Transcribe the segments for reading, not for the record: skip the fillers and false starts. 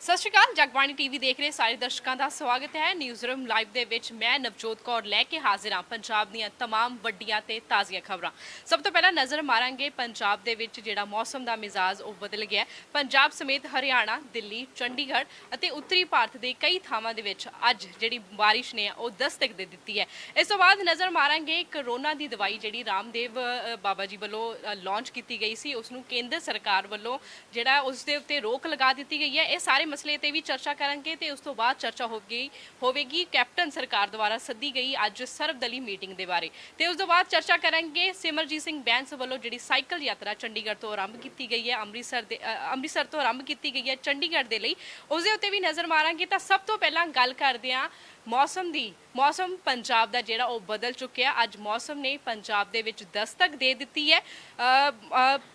ਸਤਿ ਸ਼੍ਰੀ ਅਕਾਲ ਜਗਬਾਣੀ ਟੀਵੀ ਦੇਖ ਰਹੇ ਸਾਰੇ ਦਰਸ਼ਕਾਂ ਦਾ ਸਵਾਗਤ ਹੈ। ਨਿਊਜ਼ਰੂਮ ਲਾਈਵ ਦੇ ਵਿੱਚ ਮੈਂ ਨਵਜੋਤ ਕੌਰ ਲੈ ਕੇ ਹਾਜ਼ਰ ਹਾਂ ਪੰਜਾਬ ਦੀਆਂ तमाम ਵੱਡੀਆਂ ਤੇ ਤਾਜ਼ੀਆਂ ਖਬਰਾਂ। ਸਭ ਤੋਂ ਪਹਿਲਾਂ ਨਜ਼ਰ ਮਾਰਾਂਗੇ ਪੰਜਾਬ ਦੇ ਵਿੱਚ ਜਿਹੜਾ ਮੌਸਮ ਦਾ ਮਿਜ਼ਾਜ ਉਹ ਬਦਲ ਗਿਆ। ਪੰਜਾਬ ਸਮੇਤ ਹਰਿਆਣਾ, ਦਿੱਲੀ, ਚੰਡੀਗੜ੍ਹ ਅਤੇ ਉੱਤਰੀ ਭਾਰਤ ਦੇ ਕਈ ਥਾਵਾਂ ਦੇ ਵਿੱਚ ਅੱਜ ਜਿਹੜੀ ਬਾਰਿਸ਼ ਨੇ ਉਹ ਦਸਤਕ ਦੇ ਦਿੱਤੀ ਹੈ। ਇਸ ਤੋਂ ਬਾਅਦ ਨਜ਼ਰ ਮਾਰਾਂਗੇ ਕਰੋਨਾ ਦੀ ਦਵਾਈ ਜਿਹੜੀ ਰਾਮਦੇਵ ਬਾਬਾ ਜੀ ਵੱਲੋਂ ਲਾਂਚ ਕੀਤੀ ਗਈ ਸੀ, ਉਸ ਨੂੰ ਕੇਂਦਰ ਸਰਕਾਰ ਵੱਲੋਂ ਜਿਹੜਾ ਉਸ ਦੇ ਉੱਤੇ ਰੋਕ ਲਗਾ ਦਿੱਤੀ ਗਈ ਹੈ। ਇਹ ਸਾਰੇ ਮਸਲੇ ਤੇ ਵੀ ਚਰਚਾ ਕਰਾਂਗੇ ਤੇ ਉਸ ਤੋਂ ਬਾਅਦ ਚਰਚਾ ਹੋਵੇਗੀ ਕੈਪਟਨ ਸਰਕਾਰ ਦੁਆਰਾ ਸੱਦੀ ਗਈ ਅੱਜ ਸਰਵਦਲੀ ਮੀਟਿੰਗ ਦੇ ਬਾਰੇ ਤੇ ਉਸ ਤੋਂ ਬਾਅਦ ਚਰਚਾ ਕਰਾਂਗੇ ਸਿਮਰਜੀਤ ਸਿੰਘ ਬੈਂਸ ਵੱਲੋਂ ਜਿਹੜੀ ਸਾਈਕਲ ਯਾਤਰਾ ਚੰਡੀਗੜ੍ਹ ਤੋਂ ਆਰੰਭ ਕੀਤੀ ਗਈ ਹੈ, ਅੰਮ੍ਰਿਤਸਰ ਤੋਂ ਆਰੰਭ ਕੀਤੀ ਗਈ ਹੈ ਚੰਡੀਗੜ੍ਹ ਦੇ ਲਈ, ਉਸ ਦੇ ਉੱਤੇ ਵੀ ਨਜ਼ਰ ਮਾਰਾਂਗੇ। ਤਾਂ ਸਭ ਤੋਂ ਪਹਿਲਾਂ ਗੱਲ ਕਰਦੇ ਹਾਂ ਮੌਸਮ ਪੰਜਾਬ ਦਾ ਜਿਹੜਾ ਉਹ ਬਦਲ ਚੁੱਕਿਆ। ਅੱਜ ਮੌਸਮ ਨੇ ਪੰਜਾਬ ਦੇ ਵਿੱਚ ਦਸਤਕ ਦੇ ਦਿੱਤੀ ਹੈ।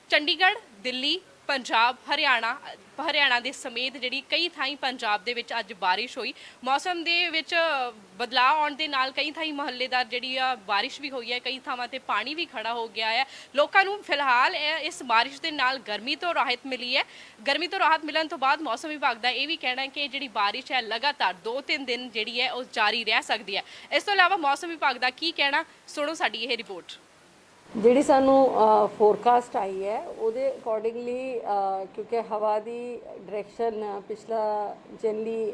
ਚੰਡੀਗੜ੍ਹ, ਦਿੱਲੀ, ਪੰਜਾਬ, ਹਰਿਆਣਾ ਦੇ ਸਮੇਤ ਜਿਹੜੀ ਕਈ ਥਾਈਂ ਪੰਜਾਬ ਦੇ ਵਿੱਚ ਅੱਜ ਬਾਰਿਸ਼ ਹੋਈ। ਮੌਸਮ ਦੇ ਵਿੱਚ ਬਦਲਾਅ ਆਉਣ ਦੇ ਨਾਲ ਕਈ ਥਾਈਂ ਮੁਹੱਲੇਦਾਰ ਜਿਹੜੀ ਆ ਬਾਰਿਸ਼ ਵੀ ਹੋਈ ਹੈ, ਕਈ ਥਾਵਾਂ ਤੇ ਪਾਣੀ ਵੀ ਖੜਾ ਹੋ ਗਿਆ ਹੈ। ਲੋਕਾਂ ਨੂੰ ਫਿਲਹਾਲ ਇਸ ਬਾਰਿਸ਼ ਦੇ ਨਾਲ ਗਰਮੀ ਤੋਂ ਰਾਹਤ ਮਿਲੀ ਹੈ। ਗਰਮੀ ਤੋਂ ਰਾਹਤ ਮਿਲਣ ਤੋਂ ਬਾਅਦ ਮੌਸਮ ਵਿਭਾਗ ਦਾ ਇਹ ਵੀ ਕਹਿਣਾ ਹੈ ਕਿ ਜਿਹੜੀ ਬਾਰਿਸ਼ ਹੈ ਲਗਾਤਾਰ 2-3 ਦਿਨ ਜਿਹੜੀ ਹੈ ਉਹ ਜਾਰੀ ਰਹਿ ਸਕਦੀ ਹੈ। ਇਸ ਤੋਂ ਇਲਾਵਾ ਮੌਸਮ ਵਿਭਾਗ ਦਾ ਕੀ ਕਹਿਣਾ, ਸੁਣੋ ਸਾਡੀ ਇਹ ਰਿਪੋਰਟ। ਜਿਹੜੀ ਸਾਨੂੰ ਫੋਰਕਾਸਟ ਆਈ ਹੈ ਉਹਦੇ ਅਕੋਰਡਿੰਗਲੀ ਕਿਉਂਕਿ ਹਵਾ ਦੀ ਡਾਇਰੈਕਸ਼ਨ ਪਿਛਲਾ ਜਨਰਲੀ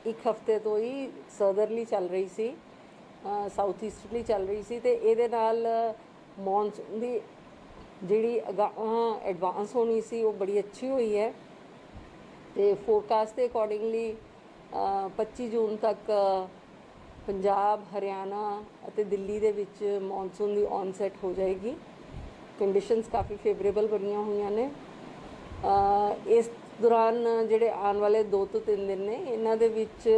ਇੱਕ ਹਫ਼ਤੇ ਤੋਂ ਹੀ ਸਦਰਲੀ ਚੱਲ ਰਹੀ ਸੀ, ਸਾਊਥ ਈਸਟਲੀ ਚੱਲ ਰਹੀ ਸੀ ਤੇ ਇਹਦੇ ਨਾਲ ਮੌਨਸੂਨ ਦੀ ਜਿਹੜੀ ਐਡਵਾਂਸ ਹੋਣੀ ਸੀ ਉਹ ਬੜੀ ਅੱਛੀ ਹੋਈ ਹੈ ਤੇ ਫੋਰਕਾਸਟ ਦੇ ਅਕੋਰਡਿੰਗਲੀ 25 ਜੂਨ ਤੱਕ ਪੰਜਾਬ, ਹਰਿਆਣਾ ਅਤੇ ਦਿੱਲੀ ਦੇ ਵਿੱਚ ਮੌਨਸੂਨ ਦੀ ਔਨਸੈਟ ਹੋ ਜਾਏਗੀ। ਕੰਡੀਸ਼ਨਸ ਕਾਫੀ ਫੇਵਰੇਬਲ ਬਣੀਆਂ ਹੋਈਆਂ ਨੇ। ਇਸ ਦੌਰਾਨ ਜਿਹੜੇ ਆਉਣ ਵਾਲੇ 2 ਤੋਂ 3 ਦਿਨ ਨੇ ਇਹਨਾਂ ਦੇ ਵਿੱਚ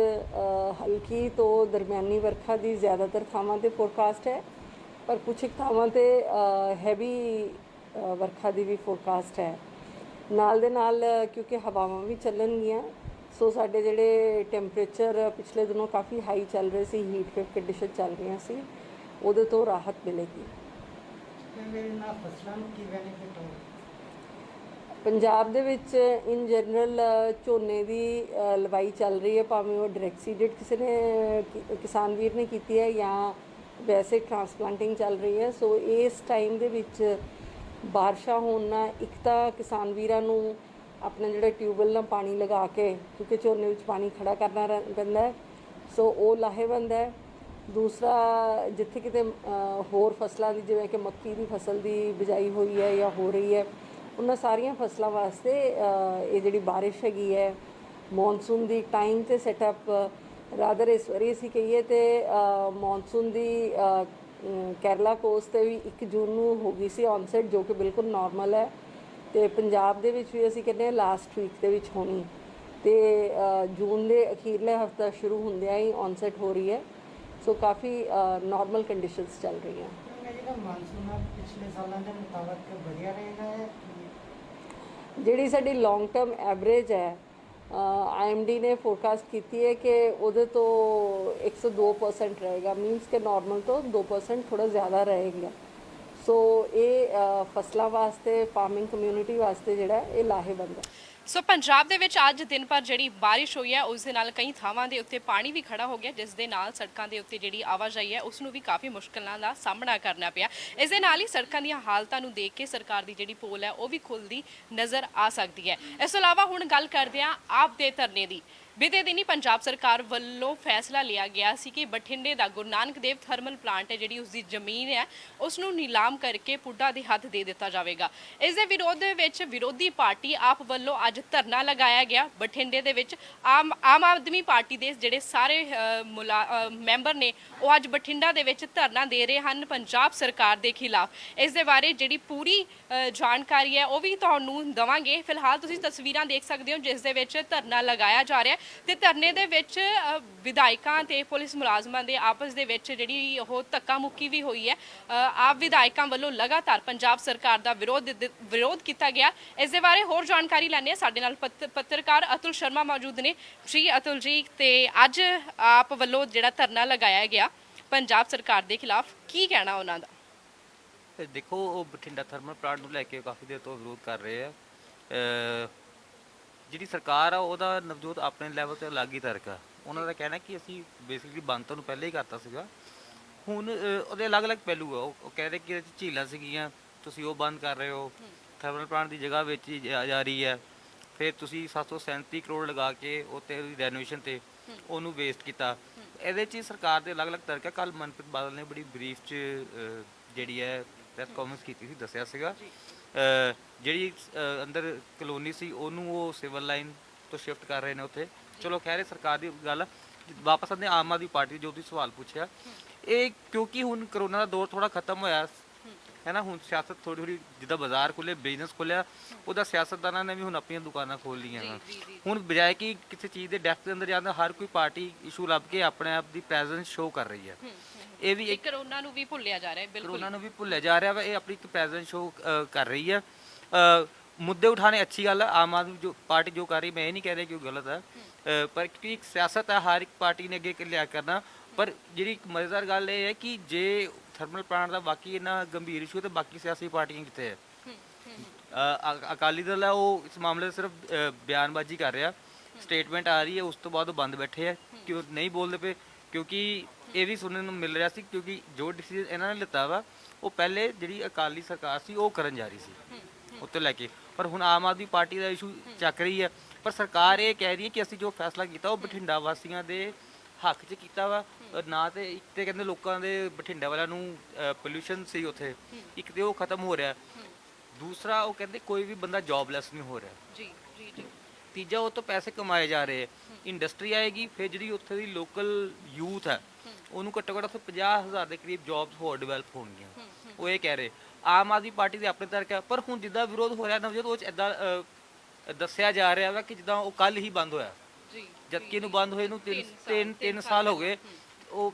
ਹਲਕੀ ਤੋਂ ਦਰਮਿਆਨੀ ਵਰਖਾ ਦੀ ਜ਼ਿਆਦਾਤਰ ਥਾਵਾਂ ਤੇ ਫੋਰਕਾਸਟ ਹੈ, ਪਰ ਕੁਝ ਥਾਵਾਂ ਤੇ ਹੈਵੀ ਵਰਖਾ ਦੀ ਵੀ ਫੋਰਕਾਸਟ ਹੈ। ਨਾਲ ਦੇ ਨਾਲ ਕਿਉਂਕਿ ਹਵਾਵਾਂ ਵੀ ਚੱਲਣਗੀਆਂ ਸੋ ਸਾਡੇ ਜਿਹੜੇ ਟੈਂਪਰੇਚਰ ਪਿਛਲੇ ਦਿਨੋਂ ਕਾਫੀ ਹਾਈ ਚੱਲ ਰਹੇ ਸੀ, ਹੀਟ ਵੇਵ ਕੰਡੀਸ਼ਨ ਚੱਲ ਰਹੀਆਂ ਸੀ, ਉਹਦੇ ਤੋਂ ਰਾਹਤ ਮਿਲੇਗੀ। ਫਸਲਾਂ ਨੂੰ ਕੀ ਬੈਨੀਫਿਟ ਹੋਊ? ਪੰਜਾਬ ਦੇ ਵਿੱਚ ਇਨ ਜਨਰਲ ਝੋਨੇ ਦੀ ਲਵਾਈ ਚੱਲ ਰਹੀ ਹੈ, ਭਾਵੇਂ ਉਹ ਡਾਇਰੈਕਟ ਸੀਡਡ ਕਿਸੇ ਨੇ ਕਿਸਾਨ ਵੀਰ ਨੇ ਕੀਤੀ ਹੈ ਜਾਂ ਵੈਸੇ ਟਰਾਂਸਪਲਾਂਟਿੰਗ ਚੱਲ ਰਹੀ ਹੈ। ਸੋ ਇਸ ਟਾਈਮ ਦੇ ਵਿੱਚ ਬਾਰਿਸ਼ਾਂ ਹੋਣ ਨਾਲ ਇੱਕ ਤਾਂ ਕਿਸਾਨ ਵੀਰਾਂ ਨੂੰ ਆਪਣਾ ਜਿਹੜਾ ਟਿਊਬਵੈੱਲ ਨਾਲ ਪਾਣੀ ਲਗਾ ਕੇ, ਕਿਉਂਕਿ ਝੋਨੇ ਵਿੱਚ ਪਾਣੀ ਖੜਾ ਕਰਨਾ ਪੈਂਦਾ ਹੈ, ਸੋ ਉਹ ਲਾਹੇਵੰਦ ਹੈ। ਦੂਸਰਾ ਜਿੱਥੇ ਕਿਤੇ ਹੋਰ ਫਸਲਾਂ ਦੀ ਜਿਵੇਂ ਕਿ ਮੱਕੀ ਦੀ ਫਸਲ ਦੀ ਬਿਜਾਈ ਹੋਈ ਹੈ ਜਾਂ ਹੋ ਰਹੀ ਹੈ, ਉਹਨਾਂ ਸਾਰੀਆਂ ਫਸਲਾਂ ਵਾਸਤੇ ਇਹ ਜਿਹੜੀ ਬਾਰਿਸ਼ ਹੈਗੀ ਹੈ ਮੌਨਸੂਨ ਦੀ ਟਾਈਮ 'ਤੇ ਸੈਟਅਪ ਰਾਦਰ ਇਸ ਵਾਰੀ ਅਸੀਂ ਕਹੀਏ ਤਾਂ ਮੌਨਸੂਨ ਦੀ ਕੇਰਲਾ ਕੋਸਟ 'ਤੇ ਵੀ 1 ਜੂਨ ਨੂੰ ਹੋ ਗਈ ਸੀ ਔਨਸੈਟ, ਜੋ ਕਿ ਬਿਲਕੁਲ ਨਾਰਮਲ ਹੈ ਤੇ ਪੰਜਾਬ ਦੇ ਵਿੱਚ ਵੀ ਅਸੀਂ ਕਹਿੰਦੇ ਹਾਂ ਲਾਸਟ ਵੀਕ ਦੇ ਵਿੱਚ ਹੋਣੀ ਤੇ ਜੂਨ ਦੇ ਅਖੀਰਲੇ ਹਫ਼ਤਾ ਸ਼ੁਰੂ ਹੁੰਦਿਆਂ ਹੀ ਔਨਸੈਟ ਹੋ ਰਹੀ ਹੈ। ਸੋ ਕਾਫੀ ਨਾਰਮਲ ਕੰਡੀਸ਼ਨਸ ਚੱਲ ਰਹੀਆਂ। ਜਿਹੜਾ ਮਾਨਸੂਨ ਪਿਛਲੇ ਸਾਲਾਂ ਦੇ ਮੁਤਾਬਕ ਵਧੀਆ ਰਹੇਗਾ ਹੈ? ਜਿਹੜੀ ਸਾਡੀ ਲੌਂਗ ਟਰਮ ਐਵਰੇਜ ਹੈ IMD ਨੇ ਫੋਰਕਾਸਟ ਕੀਤੀ ਹੈ ਕਿ ਉਹਦੇ ਤੋਂ 102% ਰਹੇਗਾ, ਮੀਨਸ ਕਿ ਨਾਰਮਲ ਤੋਂ 2% ਥੋੜ੍ਹਾ ਜ਼ਿਆਦਾ ਰਹੇਗਾ। ਸੋ ਇਹ ਫਸਲਾਂ ਵਾਸਤੇ, ਫਾਰਮਿੰਗ ਕਮਿਊਨਿਟੀ ਵਾਸਤੇ ਜਿਹੜਾ ਇਹ ਲਾਹੇਵੰਦ ਹੈ। ਸੋ ਪੰਜਾਬ ਦੇ ਵਿੱਚ ਅੱਜ ਦਿਨ ਭਰ ਜਿਹੜੀ ਬਾਰਿਸ਼ ਹੋਈ ਹੈ ਉਸ ਦੇ ਨਾਲ ਕਈ ਥਾਵਾਂ ਦੇ ਉੱਤੇ ਪਾਣੀ ਵੀ ਖੜਾ ਹੋ ਗਿਆ, ਜਿਸ ਦੇ ਨਾਲ ਸੜਕਾਂ ਦੇ ਉੱਤੇ ਜਿਹੜੀ ਆਵਾਜਾਈ ਹੈ ਉਸ ਨੂੰ ਵੀ ਕਾਫੀ ਮੁਸ਼ਕਲਾਂ ਦਾ ਸਾਹਮਣਾ ਕਰਨਾ ਪਿਆ। ਇਸ ਦੇ ਨਾਲ ਹੀ ਸੜਕਾਂ ਦੀਆਂ ਹਾਲਤਾਂ ਨੂੰ ਦੇਖ ਕੇ ਸਰਕਾਰ ਦੀ ਜਿਹੜੀ ਪੋਲ ਹੈ ਉਹ ਵੀ ਖੁੱਲਦੀ ਨਜ਼ਰ ਆ ਸਕਦੀ ਹੈ। ਇਸ ਤੋਂ ਇਲਾਵਾ ਹੁਣ ਗੱਲ ਕਰਦੇ ਹਾਂ ਆਪ ਦੇ ਧਰਨੇ ਦੀ। ਬੀਤੇ ਦਿਨੀ ਪੰਜਾਬ ਸਰਕਾਰ ਵੱਲੋਂ ਫੈਸਲਾ ਲਿਆ ਗਿਆ ਸੀ ਕਿ ਬਠਿੰਡੇ ਦਾ ਗੁਰੂ ਨਾਨਕ ਦੇਵ ਥਰਮਲ ਪਲਾਂਟ ਹੈ, ਜਿਹੜੀ ਉਸ ਦੀ ਜ਼ਮੀਨ ਹੈ ਉਸ ਨੂੰ ਨੀਲਾਮ ਕਰਕੇ ਪੁੱਡਾ ਦੇ ਹੱਥ ਦੇ ਦਿੱਤਾ ਜਾਵੇਗਾ। ਇਸ ਦੇ ਵਿਰੋਧ ਦੇ ਵਿੱਚ ਵਿਰੋਧੀ ਪਾਰਟੀ ਆਪ ਵੱਲੋਂ ਅੱਜ ਧਰਨਾ ਲਗਾਇਆ ਗਿਆ ਬਠਿੰਡੇ ਦੇ ਵਿੱਚ। ਆਮ ਆਦਮੀ ਪਾਰਟੀ ਦੇ ਜਿਹੜੇ ਸਾਰੇ ਮੈਂਬਰ ਨੇ ਉਹ ਅੱਜ ਬਠਿੰਡਾ ਦੇ ਵਿੱਚ ਧਰਨਾ ਦੇ ਰਹੇ ਹਨ ਪੰਜਾਬ ਸਰਕਾਰ ਦੇ ਖਿਲਾਫ। ਇਸ ਦੇ ਬਾਰੇ ਜਿਹੜੀ ਪੂਰੀ ਜਾਣਕਾਰੀ ਹੈ ਉਹ ਵੀ ਤੁਹਾਨੂੰ ਦੇਵਾਂਗੇ। ਫਿਲਹਾਲ ਤੁਸੀਂ ਤਸਵੀਰਾਂ ਦੇਖ ਸਕਦੇ ਹੋ ਜਿਸ ਦੇ ਵਿੱਚ ਧਰਨਾ ਲਗਾਇਆ ਜਾ ਰਿਹਾ ਤੇ ਧਰਨੇ ਦੇ ਵਿੱਚ ਵਿਧਾਇਕਾਂ ਤੇ ਪੁਲਿਸ ਮੁਲਾਜ਼ਮਾਂ ਦੇ ਆਪਸ ਦੇ ਵਿੱਚ ਜਿਹੜੀ ਉਹ ਧੱਕਾ ਮੁੱਕੀ ਵੀ ਹੋਈ ਹੈ। ਆਪ ਵਿਧਾਇਕਾਂ ਵੱਲੋਂ ਲਗਾਤਾਰ ਪੰਜਾਬ ਸਰਕਾਰ ਦਾ ਵਿਰੋਧ ਕੀਤਾ ਗਿਆ। ਇਸ ਦੇ ਬਾਰੇ ਹੋਰ ਜਾਣਕਾਰੀ ਲੈਣੇ ਸਾਡੇ ਨਾਲ ਪੱਤਰਕਾਰ ਅਤੁਲ ਸ਼ਰਮਾ ਮੌਜੂਦ ਨੇ। ਜੀ ਅਤੁਲ ਜੀ, ਤੇ ਅੱਜ ਆਪ ਵੱਲੋਂ ਜਿਹੜਾ ਧਰਨਾ ਲਗਾਇਆ ਗਿਆ ਪੰਜਾਬ ਸਰਕਾਰ ਦੇ ਖਿਲਾਫ, ਕੀ ਕਹਿਣਾ ਉਹਨਾਂ ਦਾ? ਦੇਖੋ, ਉਹ ਬਠਿੰਡਾ ਥਰਮਲ ਪਲਾਂਟ ਨੂੰ ਲੈ ਕੇ ਕਾਫੀ ਦੇਰ ਤੋਂ ਵਿਰੋਧ ਕਰ ਰਹੇ ਆ। ਜਿਹੜੀ ਸਰਕਾਰ ਆ ਉਹਦਾ ਨਵਜੋਤ ਆਪਣੇ ਲੈਵਲ ਤੇ ਅਲੱਗ ਹੀ ਤਰਕ ਆ। ਉਹਨਾਂ ਦਾ ਕਹਿਣਾ ਕਿ ਅਸੀਂ ਬੇਸਿਕਲੀ ਬੰਦ ਤੁਹਾਨੂੰ ਪਹਿਲਾਂ ਹੀ ਕਰਤਾ ਸੀਗਾ। ਹੁਣ ਉਹਦੇ ਅਲੱਗ-ਅਲੱਗ ਪਹਿਲੂ ਆ। ਉਹ ਕਹਿ ਰਹੇ ਕਿ ਇਹਦੇ 'ਚ ਝੀਲਾਂ ਸੀਗੀਆਂ, ਤੁਸੀਂ ਉਹ ਬੰਦ ਕਰ ਰਹੇ ਹੋ, ਥਰਮਲ ਪਲਾਂਟ ਦੀ ਜਗ੍ਹਾ ਵਿੱਚ ਹੀ ਜਾ ਰਹੀ ਹੈ। ਫਿਰ ਤੁਸੀਂ 737 ਕਰੋੜ ਲਗਾ ਕੇ ਉੱਤੇ ਰੈਨੋਵੇਸ਼ਨ ਤੇ ਉਹਨੂੰ ਵੇਸਟ ਕੀਤਾ। ਇਹਦੇ 'ਚ ਹੀ ਸਰਕਾਰ ਦੇ ਅਲੱਗ-ਅਲੱਗ ਤਰਕ ਹੈ। ਕੱਲ ਮਨਪ੍ਰੀਤ ਬਾਦਲ ਨੇ ਬੜੀ ਬਰੀਫ 'ਚ ਜਿਹੜੀ ਹੈ ਪ੍ਰੈਸ ਕਾਨਫਰੰਸ ਕੀਤੀ ਸੀ, ਦੱਸਿਆ ਸੀਗਾ ਜਿਹੜੀ ਅੰਦਰ ਕਲੋਨੀ ਸੀ ਉਹਨੂੰ ਉਹ ਸਿਵਲ ਲਾਈਨ ਤੋਂ ਸ਼ਿਫਟ ਕਰ ਰਹੇ ਨੇ ਉੱਥੇ। ਚਲੋ ਖੈਰ ਇਹ ਸਰਕਾਰ ਦੀ ਗੱਲ ਆ। ਵਾਪਸ ਆਉਂਦੇ ਆਮ ਆਦਮੀ ਪਾਰਟੀ ਜੋ ਤੁਸੀਂ ਸਵਾਲ ਪੁੱਛਿਆ, ਇਹ ਕਿਉਂਕਿ ਹੁਣ ਕਰੋਨਾ ਦਾ ਦੌਰ ਥੋੜਾ ਖਤਮ ਹੋਇਆ ਹੈ ਨਾ, ਹੁਣ ਸਿਆਸਤ ਥੋੜੀ ਥੋੜੀ ਜਿੱਦਾਂ ਬਾਜ਼ਾਰ ਖੁੱਲੇ, ਬਿਜ਼ਨਸ ਖੁੱਲਿਆ, ਉਹਦਾ ਸਿਆਸਤਦਾਨਾਂ ਨੇ ਵੀ ਹੁਣ ਆਪਣੀਆਂ ਦੁਕਾਨਾਂ ਖੋਲ ਲਈਆਂ ਵਾ। ਹੁਣ ਬਜਾਏ ਕਿ ਕਿਸੇ ਚੀਜ਼ ਦੇ ਡੈਪਥ ਦੇ ਅੰਦਰ ਜਾਂਦਾ, ਹਰ ਕੋਈ ਪਾਰਟੀ ਇਸ਼ੂ ਲੱਭ ਕੇ ਆਪਣੇ ਆਪ ਦੀ ਪ੍ਰੈਜ਼ੈਂਸ ਸ਼ੋਅ ਕਰ ਰਹੀ ਹੈ। ਇਹ ਵੀ ਇੱਕ ਕਰੋਨਾ ਨੂੰ ਵੀ ਭੁੱਲਿਆ ਜਾ ਰਿਹਾ ਹੈ। ਬਿਲਕੁਲ ਕਰੋਨਾ ਨੂੰ ਵੀ ਭੁੱਲਿਆ ਜਾ ਰਿਹਾ ਵਾ। ਇਹ ਆਪਣੀ ਇੱਕ ਪ੍ਰੈਜ਼ੈਂਸ ਸ਼ੋਅ ਕਰ ਰਹੀ ਹੈ। ਮੁੱਦੇ ਉਠਾਣੇ ਅੱਛੀ ਗੱਲ ਹੈ। ਆਮ ਆਦਮੀ ਜੋ ਪਾਰਟੀ ਜੋ ਕਰ ਰਹੀ, ਮੈਂ ਇਹ ਨਹੀਂ ਕਹਿ ਰਿਹਾ ਕਿ ਉਹ ਗਲਤ ਹੈ, ਪਰ ਕਿਉਂਕਿ ਇੱਕ ਸਿਆਸਤ ਹੈ, ਹਰ ਇੱਕ ਪਾਰਟੀ ਨੇ ਅੱਗੇ ਲਿਆ ਕਰਨਾ। ਪਰ ਜਿਹੜੀ ਇੱਕ ਮਜ਼ੇਦਾਰ ਗੱਲ ਇਹ ਹੈ ਕਿ ਜੇ ਥਰਮਲ ਪਲਾਂਟ ਦਾ ਬਾਕੀ ਇੰਨਾ ਗੰਭੀਰ ਇਸ਼ੂ ਤੇ ਬਾਕੀ ਸਿਆਸੀ ਪਾਰਟੀਆਂ ਕਿੱਥੇ ਹੈ? ਅਕਾਲੀ ਦਲ ਹੈ, ਉਹ ਇਸ ਮਾਮਲੇ 'ਚ ਸਿਰਫ ਬਿਆਨਬਾਜ਼ੀ ਕਰ ਰਿਹਾ, ਸਟੇਟਮੈਂਟ ਆ ਰਹੀ ਹੈ, ਉਸ ਤੋਂ ਬਾਅਦ ਉਹ ਬੰਦ ਬੈਠੇ ਆ, ਕਿਉਂ ਨਹੀਂ ਬੋਲਦੇ ਪਏ? ਕਿਉਂਕਿ ਇਹ ਵੀ ਸੁਣਨ ਨੂੰ ਮਿਲ ਰਿਹਾ ਸੀ ਕਿਉਂਕਿ ਜੋ ਡਿਸੀਜਨ ਇਹਨਾਂ ਨੇ ਲਿੱਤਾ ਵਾ ਉਹ ਪਹਿਲੇ ਜਿਹੜੀ ਅਕਾਲੀ ਸਰਕਾਰ ਸੀ ਉਹ ਕਰਨ ਜਾ ਰਹੀ ਸੀ ਉੱਤੇ ਲੈ ਕੇ। ਪਰ ਹੁਣ ਆਮ ਆਦਮੀ ਪਾਰਟੀ ਦਾ ਇਸ਼ੂ ਚੱਕ ਰਹੀ ਹੈ। ਪਰ ਸਰਕਾਰ ਇਹ ਕਹਿ ਰਹੀ ਹੈ ਕਿ ਅਸੀਂ ਜੋ ਫੈਸਲਾ ਕੀਤਾ ਉਹ ਬਠਿੰਡਾ ਵਾਸੀਆਂ ਦੇ ਹੱਕ 'ਚ ਕੀਤਾ ਵਾ। ਨਾ ਤੇ ਇੱਕ ਤੇ ਕਹਿੰਦੇ ਲੋਕਾਂ ਦੇ ਬਠਿੰਡਾ ਵਾਲਿਆਂ ਨੂੰ ਪੋਲਿਊਸ਼ਨ ਸੀ ਉੱਥੇ, ਇੱਕ ਤੇ ਉਹ ਖਤਮ ਹੋ ਰਿਹਾ, ਦੂਸਰਾ ਉਹ ਕਹਿੰਦੇ ਕੋਈ ਵੀ ਬੰਦਾ ਜੌਬਲੈਸ ਨਹੀਂ ਹੋ ਰਿਹਾ, ਜੀ ਜੀ ਜੀ ਤੀਜਾ ਉਹ ਤੋਂ ਪੈਸੇ ਕਮਾਏ ਜਾ ਰਹੇ, ਇੰਡਸਟਰੀ ਆਏਗੀ, ਫਿਰ ਜਿਹੜੀ ਉੱਥੇ ਦੀ ਲੋਕਲ ਯੂਥ ਹੈ ਉਹਨੂੰ ਘੱਟੋ ਘੱਟ ਉੱਥੇ 50,000 ਦੇ ਕਰੀਬ ਜੌਬਸ ਹੋਰ ਡਿਵੈਲਪ ਹੋਣਗੀਆਂ। ਉਹ ਇਹ ਕਹਿ ਰਹੇ। ਆਮ ਆਦਮੀ ਪਾਰਟੀ ਦੇ ਆਪਣੇ ਤਰਕ ਹੈ, ਪਰ ਹੁਣ ਜਿੱਦਾਂ ਵਿਰੋਧ ਹੋ ਰਿਹਾ ਨਵਜੋਤ, ਉਹ 'ਚ ਇੱਦਾਂ ਦੱਸਿਆ ਜਾ ਰਿਹਾ ਵਾ ਕਿ ਜਿੱਦਾਂ ਉਹ ਕੱਲ ਹੀ ਬੰਦ ਹੋਇਆ, ਜਦਕਿ ਇਹਨੂੰ ਬੰਦ ਹੋਏ ਨੂੰ 3 ਸਾਲ ਹੋ ਗਏ। ਉਹ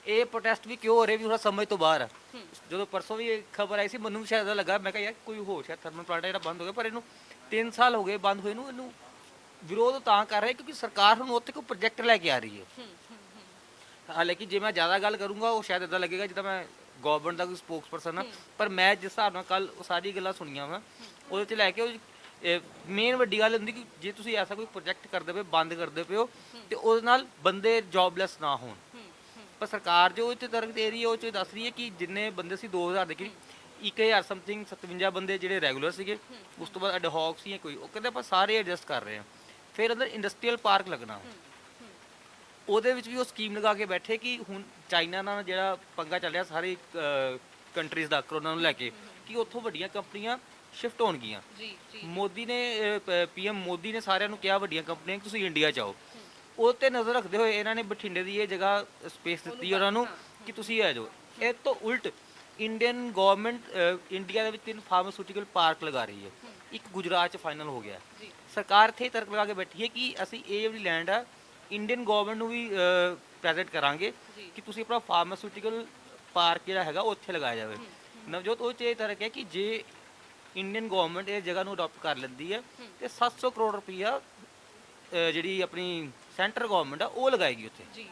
ਇਹ ਪ੍ਰੋਟੈਸਟ ਵੀ ਕਿਉਂ ਹੋ ਰਹੇ ਵੀ ਥੋੜਾ ਸਮਝ ਤੋਂ ਬਾਹਰ ਆ। ਜਦੋਂ ਪਰਸੋਂ ਵੀ ਇਹ ਖਬਰ ਆਈ ਸੀ, ਮੈਨੂੰ ਵੀ ਸ਼ਾਇਦ ਲੱਗਾ, ਮੈਂ ਕਿਹਾ ਯਾਰ ਕੋਈ ਹੋਰ ਸ਼ਾਇਦ ਥਰਮਲ ਪਲਾਂਟ ਜਿਹੜਾ ਬੰਦ ਹੋ ਗਿਆ, ਪਰ ਇਹਨੂੰ 3 ਸਾਲ ਹੋ ਗਏ ਬੰਦ ਹੋਏ ਨੂੰ। ਇਹਨੂੰ ਵਿਰੋਧ ਤਾਂ ਕਰ ਰਹੇ ਕਿਉਂਕਿ ਸਰਕਾਰ ਹੁਣ ਉੱਥੇ ਕੋਈ ਪ੍ਰੋਜੈਕਟ ਲੈ ਕੇ ਆ ਰਹੀ ਹੈ। ਹਾਲਾਂਕਿ ਜੇ ਮੈਂ ਜ਼ਿਆਦਾ ਗੱਲ ਕਰੂੰਗਾ ਉਹ ਸ਼ਾਇਦ ਇੱਦਾਂ ਲੱਗੇਗਾ ਜਿੱਦਾਂ ਮੈਂ ਗਵਰਨਮੈਂਟ ਦਾ ਕੋਈ ਸਪੋਕਸਪਰਸਨ ਆ, ਪਰ ਮੈਂ ਜਿਸ ਹਿਸਾਬ ਨਾਲ ਕੱਲ ਉਹ ਸਾਰੀ ਗੱਲਾਂ ਸੁਣੀਆਂ ਵਾ ਉਹਦੇ 'ਚ ਲੈ ਕੇ ਉਹ ਮੇਨ ਵੱਡੀ ਗੱਲ ਹੁੰਦੀ ਕਿ ਜੇ ਤੁਸੀਂ ਐਸਾ ਕੋਈ ਪ੍ਰੋਜੈਕਟ ਕਰਦੇ ਪਏ, ਬੰਦ ਕਰਦੇ ਪਏ ਹੋ, ਤੇ ਉਹਦੇ ਨਾਲ ਬੰਦੇ ਜੌਬਲੈਸ ਨਾ ਹੋਣ। ਪਰ ਸਰਕਾਰ ਜੋ ਇਹ 'ਚ ਤਰਕ ਦੇ ਰਹੀ ਹੈ ਉਹ 'ਚ ਦੱਸ ਰਹੀ ਹੈ ਕਿ ਜਿੰਨੇ ਬੰਦੇ ਸੀ 2000 ਦੇ ਕਰੀਬ, 1000 ਸਮਥਿੰਗ 57 ਬੰਦੇ ਜਿਹੜੇ ਰੈਗੂਲਰ ਸੀਗੇ, ਉਸ ਤੋਂ ਬਾਅਦ ਐਡਹੌਕ ਸੀ ਕੋਈ, ਉਹ ਕਹਿੰਦੇ ਆਪਾਂ ਸਾਰੇ ਐਡਜਸਟ ਕਰ ਰਹੇ ਹਾਂ। ਫਿਰ ਅੰਦਰ ਇੰਡਸਟਰੀਅਲ ਪਾਰਕ ਲੱਗਣਾ, ਉਹਦੇ ਵਿੱਚ ਵੀ ਉਹ ਸਕੀਮ ਲਗਾ ਕੇ ਬੈਠੇ ਕਿ ਹੁਣ ਚਾਈਨਾ ਨਾਲ ਜਿਹੜਾ ਪੰਗਾ ਚੱਲ ਰਿਹਾ ਸਾਰੀ ਕੰਟਰੀਜ਼ ਦਾ ਕਰੋਨਾ ਨੂੰ ਲੈ ਕੇ, ਕਿ ਉੱਥੋਂ ਵੱਡੀਆਂ ਕੰਪਨੀਆਂ ਸ਼ਿਫਟ ਹੋਣਗੀਆਂ। ਮੋਦੀ ਨੇ PM ਮੋਦੀ ਨੇ ਸਾਰਿਆਂ ਨੂੰ ਕਿਹਾ ਵੱਡੀਆਂ ਕੰਪਨੀਆਂ ਕਿ ਤੁਸੀਂ ਇੰਡੀਆ 'ਚ ਆਓ। ਉਹ 'ਤੇ ਨਜ਼ਰ ਰੱਖਦੇ ਹੋਏ ਇਹਨਾਂ ਨੇ ਬਠਿੰਡੇ ਦੀ ਇਹ ਜਗ੍ਹਾ ਸਪੇਸ ਦਿੱਤੀ ਉਹਨਾਂ ਨੂੰ ਕਿ ਤੁਸੀਂ ਆ ਜਾਓ। ਇਹ ਤੋਂ ਉਲਟ ਇੰਡੀਅਨ ਗਵਰਨਮੈਂਟ ਇੰਡੀਆ ਦੇ ਵਿੱਚ 3 ਫਾਰਮਾਸਿਊਟੀਕਲ ਪਾਰਕ ਲਗਾ ਰਹੀ ਹੈ, ਇੱਕ ਗੁਜਰਾਤ 'ਚ ਫਾਈਨਲ ਹੋ ਗਿਆ। ਸਰਕਾਰ ਇੱਥੇ ਤਰਕ ਲਗਾ ਕੇ ਬੈਠੀ ਹੈ ਕਿ ਅਸੀਂ ਇਹ ਜਿਹੜੀ ਲੈਂਡ ਆ ਇੰਡੀਅਨ ਗਵਰਨਮੈਂਟ ਨੂੰ ਵੀ ਪ੍ਰੈਜ਼ੈਂਟ ਕਰਾਂਗੇ ਕਿ ਤੁਸੀਂ ਆਪਣਾ ਫਾਰਮਾਸਿਊਟੀਕਲ ਪਾਰਕ ਜਿਹੜਾ ਹੈਗਾ ਉਹ ਉੱਥੇ ਲਗਾਇਆ ਜਾਵੇ। ਨਵਜੋਤ ਉਹ 'ਚ ਇਹ ਤਰਕ ਹੈ ਕਿ ਜੇ ਇੰਡੀਅਨ ਗਵਰਨਮੈਂਟ ਇਹ ਜਗ੍ਹਾ ਨੂੰ ਅਡਾਪਟ ਕਰ ਲੈਂਦੀ ਹੈ ਤੇ 700 ਕਰੋੜ ਰੁਪਈਆ ਜਿਹੜੀ ਆਪਣੀ ਸੈਂਟਰ ਗਵਰਨਮੈਂਟ ਆ ਉਹ ਲਗਾਏਗੀ ਉੱਥੇ।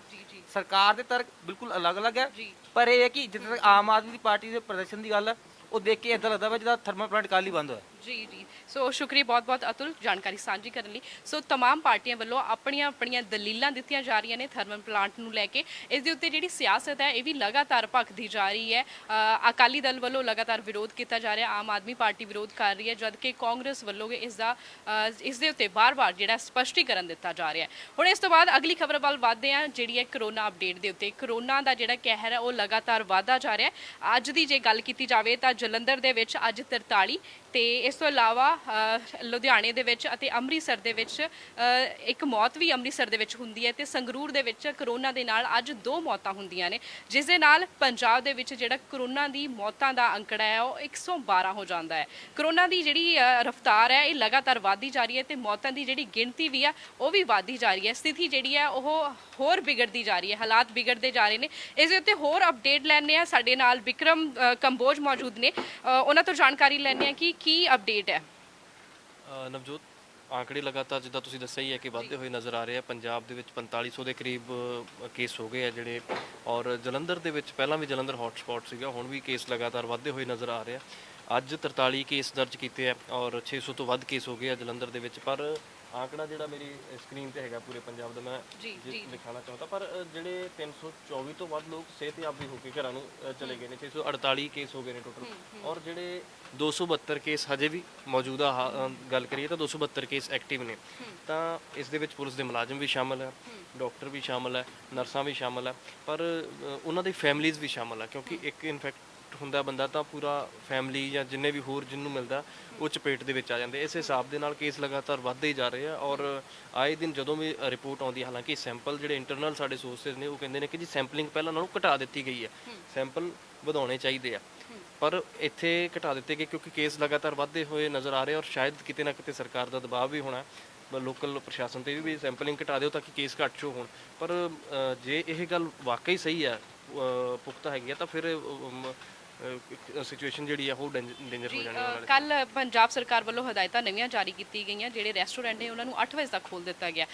ਸਰਕਾਰ ਦੇ ਤਰਕ ਬਿਲਕੁਲ ਅਲੱਗ-ਅਲੱਗ ਹੈ, ਪਰ ਇਹ ਹੈ ਕਿ ਜਿੱਥੇ ਤੱਕ ਆਮ ਆਦਮੀ ਦੀ ਪਾਰਟੀ ਦੇ ਪ੍ਰਦਰਸ਼ਨ ਦੀ ਗੱਲ ਹੈ ਉਹ ਦੇਖ ਕੇ ਇਦਾਂ ਲੱਗਦਾ ਵਾ ਜਿੱਦਾਂ ਥਰਮਲ ਪਲਾਂਟ ਕੱਲ੍ਹ ਹੀ ਬੰਦ ਹੋਇਆ। ਜੀ ਸੋ ਸ਼ੁਕਰੀਆ ਬਹੁਤ-ਬਹੁਤ ਅਤੁਲ ਜਾਣਕਾਰੀ ਸਾਂਝੀ ਕਰਨ ਲਈ। ਸੋ तमाम ਪਾਰਟੀਆਂ ਵੱਲੋਂ ਆਪਣੀਆਂ ਦਲੀਲਾਂ ਦਿੱਤੀਆਂ ਜਾ ਰਹੀਆਂ ਨੇ ਥਰਮਲ ਪਲਾਂਟ ਨੂੰ ਲੈ ਕੇ। ਇਸ ਦੇ ਉੱਤੇ ਜਿਹੜੀ ਸਿਆਸਤ ਹੈ ਇਹ ਵੀ ਲਗਾਤਾਰ ਭਖਦੀ ਜਾ ਰਹੀ ਹੈ। ਅਕਾਲੀ ਦਲ ਵੱਲੋਂ ਲਗਾਤਾਰ ਵਿਰੋਧ ਕੀਤਾ ਜਾ ਰਿਹਾ, ਆਮ ਆਦਮੀ ਪਾਰਟੀ ਵਿਰੋਧ ਕਰ ਰਹੀ ਹੈ, ਜਦਕਿ ਕਾਂਗਰਸ ਵੱਲੋਂ ਇਸ ਦੇ ਉੱਤੇ ਬਾਰ-ਬਾਰ ਜਿਹੜਾ ਸਪਸ਼ਟੀਕਰਨ ਦਿੱਤਾ ਜਾ ਰਿਹਾ ਹੈ। ਹੁਣ ਇਸ ਤੋਂ ਬਾਅਦ ਅਗਲੀ ਖਬਰ ਵੱਲ ਵਧਦੇ ਹਾਂ, ਜਿਹੜੀ ਹੈ ਕਰੋਨਾ ਅਪਡੇਟ ਦੇ ਉੱਤੇ। ਕਰੋਨਾ ਦਾ ਜਿਹੜਾ ਕਹਿਰ ਹੈ ਉਹ ਲਗਾਤਾਰ ਵਧਦਾ ਜਾ ਰਿਹਾ ਹੈ। ਅੱਜ ਦੀ ਜੇ ਗੱਲ ਕੀਤੀ ਜਾਵੇ ਤਾਂ ਜਲੰਧਰ ਦੇ ਵਿੱਚ ਅੱਜ 43 ਤੇ ਇਸ ਤੋਂ ਇਲਾਵਾ ਲੁਧਿਆਣੇ ਦੇ ਵਿੱਚ ਅਤੇ ਅੰਮ੍ਰਿਤਸਰ ਦੇ ਵਿੱਚ ਇੱਕ ਮੌਤ ਵੀ ਅੰਮ੍ਰਿਤਸਰ ਦੇ ਵਿੱਚ ਹੁੰਦੀ ਹੈ ਤੇ ਸੰਗਰੂਰ ਦੇ ਵਿੱਚ ਕਰੋਨਾ ਦੇ ਨਾਲ ਅੱਜ 2 ਮੌਤਾਂ ਹੁੰਦੀਆਂ ਨੇ, ਜਿਸ ਦੇ ਨਾਲ ਪੰਜਾਬ ਦੇ ਵਿੱਚ ਜਿਹੜਾ ਕਰੋਨਾ ਦੀ ਮੌਤਾਂ ਦਾ ਅੰਕੜਾ ਹੈ ਉਹ 112 ਹੋ ਜਾਂਦਾ ਹੈ। ਕਰੋਨਾ ਦੀ ਜਿਹੜੀ ਰਫ਼ਤਾਰ ਹੈ ਇਹ ਲਗਾਤਾਰ ਵਧਦੀ ਜਾ ਰਹੀ ਹੈ ਤੇ ਮੌਤਾਂ ਦੀ ਜਿਹੜੀ ਗਿਣਤੀ ਵੀ ਆ ਉਹ ਵੀ ਵਧਦੀ ਜਾ ਰਹੀ ਹੈ। ਸਥਿਤੀ ਜਿਹੜੀ ਹੈ ਉਹ ਹੋਰ ਵਿਗੜਦੀ ਜਾ ਰਹੀ ਹੈ, ਹਾਲਾਤ ਵਿਗੜਦੇ ਜਾ ਰਹੇ ਨੇ। ਇਸ ਦੇ ਉੱਤੇ ਹੋਰ ਅਪਡੇਟ ਲੈਣੇ ਆ, ਸਾਡੇ ਨਾਲ ਵਿਕਰਮ ਕੰਬੋਜ ਮੌਜੂਦ ਨੇ, ਉਹਨਾਂ ਤੋਂ ਜਾਣਕਾਰੀ ਲੈਣੇ ਆ ਕਿ ਕੀ ਅਪਡੇਟ ਹੈ। ਨਵਜੋਤ, ਆંકੜੇ ਲਗਾਤਾਰ ਜਿੱਦਾਂ ਤੁਸੀਂ ਦੱਸਿਆ ਹੀ ਹੈ ਕਿ ਵੱਧਦੇ ਹੋਏ ਨਜ਼ਰ ਆ ਰਹੇ ਆ। ਪੰਜਾਬ ਦੇ ਵਿੱਚ 4500 ਦੇ ਕਰੀਬ ਕੇਸ ਹੋ ਗਏ ਆ ਜਿਹੜੇ, ਔਰ ਜਲੰਧਰ ਦੇ ਵਿੱਚ ਪਹਿਲਾਂ ਵੀ ਜਲੰਧਰ ਹੌਟਸਪੌਟ ਸੀਗਾ, ਹੁਣ ਵੀ ਕੇਸ ਲਗਾਤਾਰ ਵੱਧਦੇ ਹੋਏ ਨਜ਼ਰ ਆ ਰਹੇ ਆ। ਅੱਜ 43 ਕੇਸ ਦਰਜ ਕੀਤੇ ਆ ਔਰ 600 ਤੋਂ ਵੱਧ ਕੇਸ ਹੋ ਗਏ ਆ ਜਲੰਧਰ ਦੇ ਵਿੱਚ। ਪਰ ਆંકੜਾ ਜਿਹੜਾ ਮੇਰੀ ਸਕਰੀਨ ਤੇ ਹੈਗਾ ਪੂਰੇ ਪੰਜਾਬ ਦਾ ਮੈਂ ਦਿਖਾਣਾ ਚਾਹੁੰਦਾ, ਪਰ ਜਿਹੜੇ 324 ਤੋਂ ਵੱਧ ਲੋਕ ਸਿਹਤਯਾਬ ਵੀ ਹੋ ਕੇ ਘਰਾਂ ਨੂੰ ਚਲੇ ਗਏ ਨੇ, 648 ਕੇਸ ਹੋ ਗਏ ਨੇ ਟੋਟਲ, ਔਰ ਜਿਹੜੇ 272 ਕੇਸ ਹਜੇ ਵੀ ਮੌਜੂਦਾ ਗੱਲ ਕਰੀਏ ਤਾਂ 272 ਕੇਸ ਐਕਟਿਵ ਨੇ। ਤਾਂ ਇਸ ਦੇ ਵਿੱਚ ਪੁਲਿਸ ਦੇ ਮੁਲਾਜ਼ਮ ਵੀ ਸ਼ਾਮਲ ਹੈ, ਡਾਕਟਰ ਵੀ ਸ਼ਾਮਲ ਹੈ, ਨਰਸਾਂ ਵੀ ਸ਼ਾਮਲ ਹੈ, ਪਰ ਉਹਨਾਂ ਦੀ ਫੈਮਲੀਜ਼ ਵੀ ਸ਼ਾਮਲ ਹੈ, ਕਿਉਂਕਿ ਇੱਕ ਇਨਫੈਕਟ ਹੁੰਦਾ ਬੰਦਾ ਤਾਂ ਪੂਰਾ ਫੈਮਲੀ ਜਾਂ ਜਿੰਨੇ ਵੀ ਹੋਰ ਜਿਹਨੂੰ ਮਿਲਦਾ ਉਹ ਚਪੇਟ ਦੇ ਵਿੱਚ ਆ ਜਾਂਦੇ। ਇਸ ਹਿਸਾਬ ਦੇ ਨਾਲ ਕੇਸ ਲਗਾਤਾਰ ਵੱਧਦੇ ਹੀ ਜਾ ਰਹੇ ਆ, ਔਰ ਆਏ ਦਿਨ ਜਦੋਂ ਵੀ ਰਿਪੋਰਟ ਆਉਂਦੀ, ਹਾਲਾਂਕਿ ਸੈਂਪਲ ਜਿਹੜੇ ਇੰਟਰਨਲ ਸਾਡੇ ਸੋਰਸਿਸ ਨੇ ਉਹ ਕਹਿੰਦੇ ਨੇ ਕਿ ਜੀ ਸੈਂਪਲਿੰਗ ਪਹਿਲਾਂ ਨਾਲੋਂ ਘਟਾ ਦਿੱਤੀ ਗਈ ਹੈ, ਸੈਂਪਲ ਵਧਾਉਣੇ ਚਾਹੀਦੇ ਆ, ਪਰ ਇੱਥੇ ਘਟਾ ਦਿੱਤੇ ਗਏ ਕਿਉਂਕਿ ਕੇਸ ਲਗਾਤਾਰ ਵੱਧਦੇ ਹੋਏ ਨਜ਼ਰ ਆ ਰਹੇ, ਔਰ ਸ਼ਾਇਦ ਕਿਤੇ ਨਾ ਕਿਤੇ ਸਰਕਾਰ ਦਾ ਦਬਾਅ ਵੀ ਹੋਣਾ ਲੋਕਲ ਪ੍ਰਸ਼ਾਸਨ ਤੇ ਵੀ ਸੈਂਪਲਿੰਗ ਘਟਾ ਦਿਓ ਤਾਂ ਕਿ ਕੇਸ ਘੱਟ ਸ਼ੋ ਹੋਣ। ਪਰ ਜੇ ਇਹ ਗੱਲ ਵਾਕਈ ਸਹੀ ਹੈ, ਪੁਖਤਾ ਹੈਗੀ ਆ, ਤਾਂ ਫਿਰ ਸਿਚੁਏਸ਼ਨ ਜਿਹੜੀ ਆ ਉਹ ਡੇਂਜਰ ਹੋ ਜਾਣੀ ਵਾਲੀ। ਕੱਲ ਪੰਜਾਬ ਸਰਕਾਰ ਵੱਲੋਂ ਹਦਾਇਤਾਂ ਨਵੀਆਂ ਜਾਰੀ ਕੀਤੀ ਗਈਆਂ, ਜਿਹੜੇ ਰੈਸਟੋਰੈਂਟ ਨੇ ਉਹਨਾਂ ਨੂੰ 8 ਵਜੇ ਤੱਕ ਖੋਲ੍ਹ ਦਿੱਤਾ ਗਿਆ।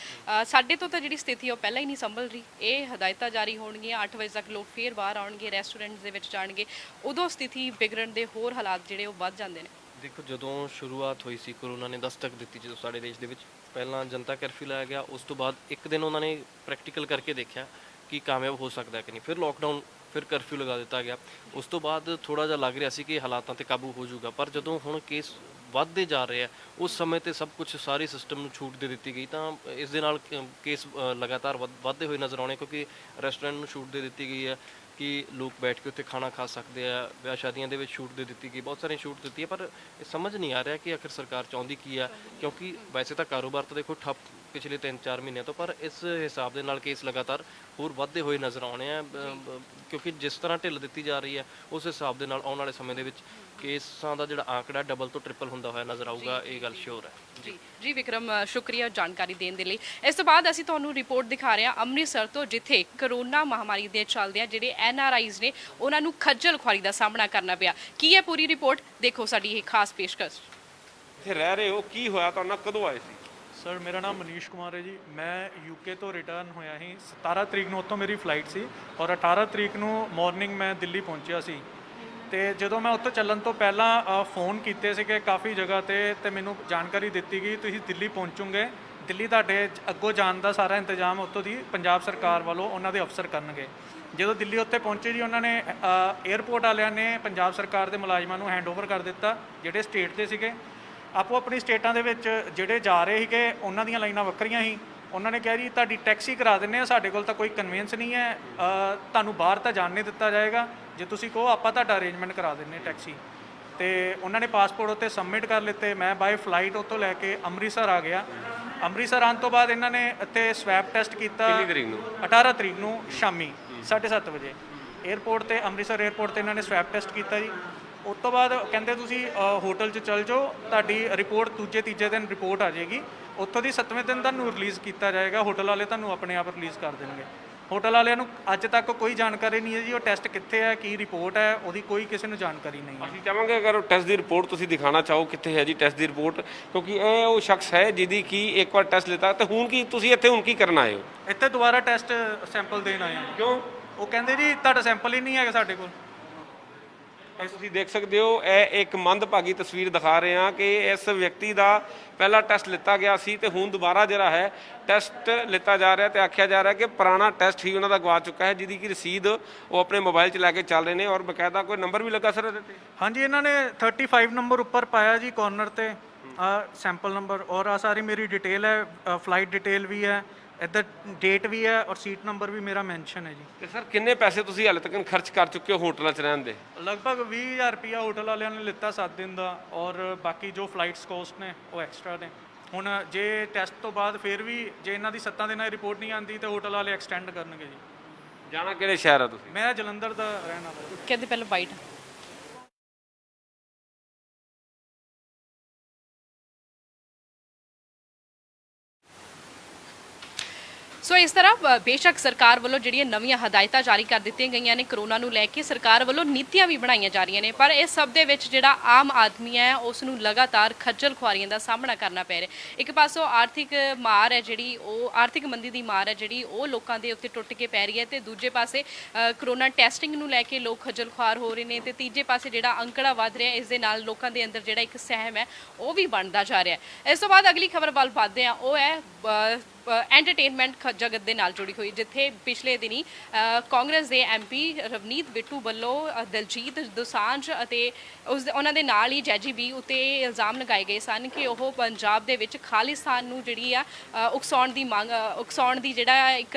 ਸਾਡੇ ਤੋਂ ਤਾਂ ਜਿਹੜੀ ਸਥਿਤੀ ਉਹ ਪਹਿਲਾਂ ਹੀ ਨਹੀਂ ਸੰਭਲ ਰਹੀ, ਇਹ ਹਦਾਇਤਾਂ ਜਾਰੀ ਹੋਣਗੀਆਂ, 8 ਵਜੇ ਤੱਕ ਲੋਕ ਫੇਰ ਬਾਹਰ ਆਉਣਗੇ, ਰੈਸਟੋਰੈਂਟਸ ਦੇ ਵਿੱਚ ਜਾਣਗੇ, ਉਦੋਂ ਸਥਿਤੀ ਵਿਗੜਨ ਦੇ ਹੋਰ ਹਾਲਾਤ ਜਿਹੜੇ ਉਹ ਵੱਧ ਜਾਂਦੇ ਨੇ। ਦੇਖੋ, ਜਦੋਂ ਸ਼ੁਰੂਆਤ ਹੋਈ ਸੀ, ਕਰੋਨਾ ਨੇ ਦਸਤਕ ਦਿੱਤੀ ਜਦੋਂ ਸਾਡੇ ਦੇਸ਼ ਦੇ ਵਿੱਚ, ਪਹਿਲਾਂ ਜਨਤਾ ਕਰਫਿਊ ਲਾਇਆ ਗਿਆ, ਉਸ ਤੋਂ ਬਾਅਦ ਇੱਕ ਦਿਨ ਉਹਨਾਂ ਨੇ ਪ੍ਰੈਕਟੀਕਲ ਕਰਕੇ ਦੇਖਿਆ ਕਿ ਕਾਮਯਾਬ ਹੋ ਸਕਦਾ ਕਿ ਨਹੀਂ, ਫਿਰ ਲੋਕਡਾਊਨ, ਫਿਰ ਕਰਫਿਊ ਲਗਾ ਦਿੱਤਾ ਗਿਆ। ਉਸ ਤੋਂ ਬਾਅਦ ਥੋੜਾ ਜਿਹਾ ਲੱਗ ਰਿਹਾ ਸੀ ਕਿ ਹਾਲਾਤਾਂ ਤੇ ਕਾਬੂ ਹੋ ਜਾਊਗਾ, ਪਰ ਜਦੋਂ ਹੁਣ ਕੇਸ ਵੱਧਦੇ ਜਾ ਰਹੇ ਆ, ਉਸ ਸਮੇਂ ਤੇ ਸਭ ਕੁਝ ਸਾਰੇ ਸਿਸਟਮ ਨੂੰ ਛੂਟ ਦੇ ਦਿੱਤੀ ਗਈ, ਤਾਂ ਇਸ ਦੇ ਨਾਲ ਕੇਸ ਲਗਾਤਾਰ ਵੱਧਦੇ ਹੋਏ ਨਜ਼ਰ ਆਉਣੇ, ਕਿਉਂਕਿ ਰੈਸਟੋਰੈਂਟ ਨੂੰ ਛੂਟ ਦੇ ਦਿੱਤੀ ਗਈ ਹੈ ਕਿ ਲੋਕ ਬੈਠ ਕੇ ਉੱਥੇ ਖਾਣਾ ਖਾ ਸਕਦੇ ਆ, ਵਿਆਹ ਸ਼ਾਦੀਆਂ ਦੇ ਵਿੱਚ ਛੂਟ ਦੇ ਦਿੱਤੀ ਗਈ, ਬਹੁਤ ਸਾਰੀਆਂ ਛੂਟ ਦਿੱਤੀ ਹੈ, ਪਰ ਇਹ ਸਮਝ ਨਹੀਂ ਆ ਰਿਹਾ ਕਿ ਆਖਿਰ ਸਰਕਾਰ ਚਾਹੁੰਦੀ ਕੀ ਆ, ਕਿਉਂਕਿ ਵੈਸੇ ਤਾਂ ਕਾਰੋਬਾਰ ਤਾਂ ਦੇਖੋ ਠੱਪ ਪਿਛਲੇ 3-4 ਮਹੀਨਿਆਂ ਤੋਂ, ਪਰ ਇਸ ਹਿਸਾਬ ਦੇ ਨਾਲ ਕੇਸ ਲਗਾਤਾਰ ਹੋਰ ਵੱਧਦੇ ਹੋਏ ਨਜ਼ਰ ਆਉਣੇ ਆ, ਕਿਉਂਕਿ ਜਿਸ ਤਰ੍ਹਾਂ ਢਿੱਲ ਦਿੱਤੀ ਜਾ ਰਹੀ ਹੈ ਉਸ ਹਿਸਾਬ ਦੇ ਨਾਲ ਆਉਣ ਵਾਲੇ ਸਮੇਂ ਦੇ ਵਿੱਚ ਕੇਸਾਂ ਦਾ ਜਿਹੜਾ ਆંકੜਾ ਡਬਲ ਤੋਂ ਟ੍ਰਿਪਲ ਹੁੰਦਾ ਹੋਇਆ ਨਜ਼ਰ ਆਊਗਾ, ਇਹ ਗੱਲ ਸ਼ੋਰ ਹੈ। ਜੀ ਵਿਕਰਮ, ਸ਼ੁਕਰੀਆ ਜਾਣਕਾਰੀ ਦੇਣ ਦੇ ਲਈ। ਇਸ ਤੋਂ ਬਾਅਦ ਅਸੀਂ ਤੁਹਾਨੂੰ ਰਿਪੋਰਟ ਦਿਖਾ ਰਹੇ ਹਾਂ ਅੰਮ੍ਰਿਤਸਰ ਤੋਂ, ਜਿੱਥੇ ਕਰੋਨਾ ਮਹਾਮਾਰੀ ਦੇ ਚੱਲਦਿਆਂ ਜਿਹੜੇ NRIs ਨੇ ਉਹਨਾਂ ਨੂੰ ਖੱਜਲ ਖੁਆਰੀ ਦਾ ਸਾਹਮਣਾ ਕਰਨਾ ਪਿਆ। ਕੀ ਹੈ ਪੂਰੀ ਰਿਪੋਰਟ, ਦੇਖੋ ਸਾਡੀ ਇਹ ਖਾਸ ਪੇਸ਼ਕਸ਼। ਇੱਥੇ ਰਹਿ ਰਹੇ ਹੋ, ਕੀ ਹੋਇਆ ਤੁਹਾਨੂੰ, ਕਦੋਂ ਆਏ ਸੀ? ਸਰ, ਮੇਰਾ ਨਾਮ ਮਨੀਸ਼ ਕੁਮਾਰ ਹੈ ਜੀ। ਮੈਂ UK ਤੋਂ ਰਿਟਰਨ ਹੋਇਆ ਸੀ 17 ਤਰੀਕ ਨੂੰ, ਉੱਥੋਂ ਮੇਰੀ ਫਲਾਈਟ ਸੀ, ਔਰ 18 ਤਰੀਕ ਨੂੰ ਮਾਰਨਿੰਗ ਮੈਂ ਦਿੱਲੀ ਪਹੁੰਚਿਆ ਸੀ। ਤੇ ਜਦੋਂ ਮੈਂ ਉੱਥੋਂ ਚੱਲਣ ਤੋਂ ਪਹਿਲਾਂ ਫੋਨ ਕੀਤੇ ਸੀਗੇ ਕਾਫੀ ਜਗ੍ਹਾ ਤੇ ਮੈਨੂੰ ਜਾਣਕਾਰੀ ਦਿੱਤੀ ਗਈ ਤੁਸੀਂ ਦਿੱਲੀ ਪਹੁੰਚੋਗੇ, ਦਿੱਲੀ ਤੁਹਾਡੇ ਅੱਗੋਂ ਜਾਣ ਦਾ ਸਾਰਾ ਇੰਤਜ਼ਾਮ ਉੱਥੋਂ ਦੀ ਪੰਜਾਬ ਸਰਕਾਰ ਵੱਲੋਂ ਉਹਨਾਂ ਦੇ ਅਫਸਰ ਕਰਨਗੇ। ਜਦੋਂ ਦਿੱਲੀ ਉੱਥੇ ਪਹੁੰਚੇ ਜੀ, ਉਹਨਾਂ ਨੇ 에ਅਰਪੋਰਟ ਵਾਲਿਆਂ ਨੇ ਪੰਜਾਬ ਸਰਕਾਰ ਦੇ ਮੁਲਾਜ਼ਮਾਂ ਨੂੰ ਹੈਂਡਓਵਰ ਕਰ ਦਿੱਤਾ, ਜਿਹੜੇ ਸਟੇਟ ਦੇ ਸੀਗੇ। ਆਪੋ ਆਪਣੀ ਸਟੇਟਾਂ ਦੇ ਵਿੱਚ ਜਿਹੜੇ ਜਾ ਰਹੇ ਸੀਗੇ ਉਹਨਾਂ ਦੀਆਂ ਲਾਈਨਾਂ ਵੱਖਰੀਆਂ ਸੀ। ਉਹਨਾਂ ਨੇ ਕਿਹਾ ਜੀ ਤੁਹਾਡੀ ਟੈਕਸੀ ਕਰਾ ਦਿੰਦੇ ਆ, ਸਾਡੇ ਕੋਲ ਤਾਂ ਕੋਈ ਕਨਵੀਨਸ ਨਹੀਂ ਹੈ, ਤੁਹਾਨੂੰ ਬਾਹਰ ਤਾਂ ਜਾਣ ਨਹੀਂ ਦਿੱਤਾ ਜਾਏਗਾ, ਜੇ ਤੁਸੀਂ ਕਹੋ ਆਪਾਂ ਤੁਹਾਡਾ ਅਰੇਂਜਮੈਂਟ ਕਰਾ ਦਿੰਦੇ ਟੈਕਸੀ। ਤੇ ਉਹਨਾਂ ਨੇ ਪਾਸਪੋਰਟ ਉੱਤੇ ਸਬਮਿਟ ਕਰ ਲਿੱਤੇ। ਮੈਂ ਬਾਏ ਫਲਾਈਟ ਉੱਥੋਂ ਲੈ ਕੇ ਅੰਮ੍ਰਿਤਸਰ ਆ ਗਿਆ। ਅੰਮ੍ਰਿਤਸਰ ਆਉਣ ਤੋਂ ਬਾਅਦ ਇਹਨਾਂ ਨੇ ਇੱਥੇ ਸਵੈਬ ਟੈਸਟ ਕੀਤਾ। ਕਿੰਨੀ ਤਰੀਕ ਨੂੰ? 18 ਤਰੀਕ ਨੂੰ ਸ਼ਾਮੀ 7:30 ਵਜੇ 에ਅਰਪੋਰਟ ਤੇ, ਅੰਮ੍ਰਿਤਸਰ 에ਅਰਪੋਰਟ ਤੇ ਇਹਨਾਂ ਨੇ ਸਵੈਬ ਟੈਸਟ ਕੀਤਾ ਜੀ। ਉਸ ਤੋਂ ਬਾਅਦ ਕਹਿੰਦੇ ਤੁਸੀਂ ਹੋਟਲ 'ਚ ਚੱਲ ਜਾਓ, ਤੁਹਾਡੀ ਰਿਪੋਰਟ ਦੂਜੇ ਤੀਜੇ ਦਿਨ ਰਿਪੋਰਟ ਆ ਜਾਏਗੀ, ਉੱਥੋਂ ਦੀ 7ਵੇਂ ਦਿਨ ਤੁਹਾਨੂੰ ਰਿਲੀਜ਼ ਕੀਤਾ ਜਾਏਗਾ। ਹੋਟਲ ਵਾਲੇ ਤੁਹਾਨੂੰ ਆਪਣੇ ਆਪ ਰਿਲੀਜ਼ ਕਰ ਦੇਣਗੇ। ਹੋਟਲ ਵਾਲਿਆਂ ਨੂੰ ਅੱਜ ਤੱਕ ਕੋਈ ਜਾਣਕਾਰੀ ਨਹੀਂ ਹੈ ਜੀ ਉਹ ਟੈਸਟ ਕਿੱਥੇ ਹੈ, ਕੀ ਰਿਪੋਰਟ ਹੈ, ਉਹਦੀ ਕੋਈ ਕਿਸੇ ਨੂੰ ਜਾਣਕਾਰੀ ਨਹੀਂ ਹੈ। ਅਸੀਂ ਚਾਹਾਂਗੇ ਅਗਰ ਟੈਸਟ ਦੀ ਰਿਪੋਰਟ ਤੁਸੀਂ ਦਿਖਾਣਾ ਚਾਹੋ ਕਿੱਥੇ ਹੈ ਜੀ ਟੈਸਟ ਦੀ ਰਿਪੋਰਟ, ਕਿਉਂਕਿ ਇਹ ਉਹ ਸ਼ਖਸ ਹੈ ਜਿਹਦੀ ਕਿ ਇੱਕ ਵਾਰ ਟੈਸਟ ਲਿੱਤਾ, ਤੇ ਹੁਣ ਕੀ ਤੁਸੀਂ ਇੱਥੇ ਹੁਣ ਕੀ ਕਰਨ ਆਏ ਹੋ? ਇੱਥੇ ਦੁਬਾਰਾ ਟੈਸਟ ਸੈਂਪਲ ਦੇਣ ਆਏ ਹਾਂ। ਕਿਉਂ? ਉਹ ਕਹਿੰਦੇ ਜੀ ਤੁਹਾਡਾ ਸੈਂਪਲ ਹੀ ਨਹੀਂ ਹੈਗਾ ਸਾਡੇ ਕੋਲ। ਤੁਸੀਂ ਦੇਖ ਸਕਦੇ ਹੋ, ਇਹ ਇੱਕ ਮੰਦਭਾਗੀ ਤਸਵੀਰ ਦਿਖਾ ਰਹੇ ਹਾਂ ਕਿ ਇਸ ਵਿਅਕਤੀ ਦਾ ਪਹਿਲਾ ਟੈਸਟ ਲਿੱਤਾ ਗਿਆ ਸੀ ਤੇ ਹੁਣ ਦੁਬਾਰਾ ਜਿਹੜਾ ਹੈ ਟੈਸਟ ਲਿੱਤਾ ਜਾ ਰਿਹਾ, ਤੇ ਆਖਿਆ ਜਾ ਰਿਹਾ ਕਿ ਪੁਰਾਣਾ ਟੈਸਟ ਹੀ ਉਹਨਾਂ ਦਾ ਗਵਾ ਚੁੱਕਾ ਹੈ, ਜਿਹਦੀ ਕਿ ਰਸੀਦ ਉਹ ਆਪਣੇ ਮੋਬਾਈਲ 'ਚ ਲੈ ਕੇ ਚੱਲ ਰਹੇ ਨੇ, ਔਰ ਬਕਾਇਦਾ ਕੋਈ ਨੰਬਰ ਵੀ ਲੱਗਾ ਸਰ ਇਹਦੇ ਤੇ? ਹਾਂਜੀ, ਇਹਨਾਂ ਨੇ 35 ਨੰਬਰ ਉੱਪਰ ਪਾਇਆ ਜੀ ਕਾਰਨਰ ਤੇ, ਸੈਂਪਲ ਨੰਬਰ, ਔਰ ਆ ਸਾਰੀ ਮੇਰੀ ਡਿਟੇਲ ਹੈ, ਫਲਾਈਟ ਡਿਟੇਲ ਵੀ ਹੈ, ਇੱਧਰ ਡੇਟ ਵੀ ਹੈ, ਔਰ ਸੀਟ ਨੰਬਰ ਵੀ ਮੇਰਾ ਮੈਂਸ਼ਨ ਹੈ ਜੀ। ਤੇ ਸਰ ਕਿੰਨੇ ਪੈਸੇ ਤੁਸੀਂ ਹਾਲੇ ਤੱਕ ਖਰਚ ਕਰ ਚੁੱਕੇ ਹੋ ਹੋਟਲਾਂ 'ਚ ਰਹਿਣ ਦੇ? ਲਗਭਗ 20,000 ਰੁਪਇਆ ਹੋਟਲ ਵਾਲਿਆਂ ਨੇ ਲਿੱਤਾ 7 ਦਿਨ ਦਾ, ਔਰ ਬਾਕੀ ਜੋ ਫਲਾਈਟਸ ਕੋਸਟ ਨੇ ਉਹ ਐਕਸਟਰਾ ਨੇ। ਹੁਣ ਜੇ ਟੈਸਟ ਤੋਂ ਬਾਅਦ ਫਿਰ ਵੀ ਜੇ ਇਹਨਾਂ ਦੀ 7 ਦਿਨਾਂ ਦੀ ਰਿਪੋਰਟ ਨਹੀਂ ਆਉਂਦੀ ਤਾਂ ਹੋਟਲ ਵਾਲੇ ਐਕਸਟੈਂਡ ਕਰਨਗੇ ਜੀ। ਜਾਣਾ ਕਿਹੜੇ ਸ਼ਹਿਰ ਆ ਤੁਸੀਂ? ਮੈਂ ਜਲੰਧਰ ਦਾ ਰਹਿਣ ਵਾਲਾ। ਕਹਿੰਦੇ ਪਹਿਲਾਂ ਬਾਈਟ। ਸੋ ਇਸ ਤਰ੍ਹਾਂ ਬੇਸ਼ੱਕ ਸਰਕਾਰ ਵੱਲੋਂ ਜਿਹੜੀਆਂ ਨਵੀਆਂ ਹਦਾਇਤਾਂ ਜਾਰੀ ਕਰ ਦਿੱਤੀਆਂ ਗਈਆਂ ਨੇ ਕਰੋਨਾ ਨੂੰ ਲੈ ਕੇ, ਸਰਕਾਰ ਵੱਲੋਂ ਨੀਤੀਆਂ ਵੀ ਬਣਾਈਆਂ ਜਾ ਰਹੀਆਂ ਨੇ, ਪਰ ਇਸ ਸਭ ਦੇ ਵਿੱਚ ਜਿਹੜਾ ਆਮ ਆਦਮੀ ਹੈ ਉਸ ਨੂੰ ਲਗਾਤਾਰ ਖੱਜਲ ਖੁਆਰੀਆਂ ਦਾ ਸਾਹਮਣਾ ਕਰਨਾ ਪੈ ਰਿਹਾ। ਇੱਕ ਪਾਸੋਂ ਆਰਥਿਕ ਮਾਰ ਹੈ ਜਿਹੜੀ, ਉਹ ਆਰਥਿਕ ਮੰਦੀ ਦੀ ਮਾਰ ਹੈ ਜਿਹੜੀ ਉਹ ਲੋਕਾਂ ਦੇ ਉੱਤੇ ਟੁੱਟ ਕੇ ਪੈ ਰਹੀ ਹੈ, ਤੇ ਦੂਜੇ ਪਾਸੇ ਕਰੋਨਾ ਟੈਸਟਿੰਗ ਨੂੰ ਲੈ ਕੇ ਲੋਕ ਖੱਜਲ ਖੁਆਰ ਹੋ ਰਹੇ ਨੇ, ਤੇ ਤੀਜੇ ਪਾਸੇ ਜਿਹੜਾ ਅੰਕੜਾ ਵੱਧ ਰਿਹਾ ਇਸ ਦੇ ਨਾਲ ਲੋਕਾਂ ਦੇ ਅੰਦਰ ਜਿਹੜਾ ਇੱਕ ਸਹਿਮ ਹੈ ਉਹ ਵੀ ਬਣਦਾ ਜਾ ਰਿਹਾ ਹੈ। ਇਸ ਤੋਂ ਬਾਅਦ ਅਗਲੀ ਖਬਰ ਵੱਲ ਵਧਦੇ ਹਾਂ, ਉਹ ਹੈ ਐਂਟਰਟੇਨਮੈਂਟ ਜਗਤ ਦੇ ਨਾਲ ਜੁੜੀ ਹੋਈ, ਜਿੱਥੇ ਪਿਛਲੇ ਦਿਨੀ ਕਾਂਗਰਸ ਦੇ ਐਮਪੀ ਰਵਨੀਤ ਬਿੱਟੂ ਵੱਲੋਂ ਦਿਲਜੀਤ ਦੋਸਾਂਝ ਅਤੇ ਉਹਨਾਂ ਦੇ ਨਾਲ ਹੀ ਜੈਜੀ ਬੀ ਉਤੇ ਇਲਜ਼ਾਮ ਲਗਾਏ ਗਏ ਸਨ ਕਿ ਉਹ ਪੰਜਾਬ ਦੇ ਵਿੱਚ ਖਾਲਿਸਤਾਨ ਨੂੰ ਜਿਹੜੀ ਆ ਉਕਸਾਉਣ ਦੀ ਜਿਹੜਾ ਇੱਕ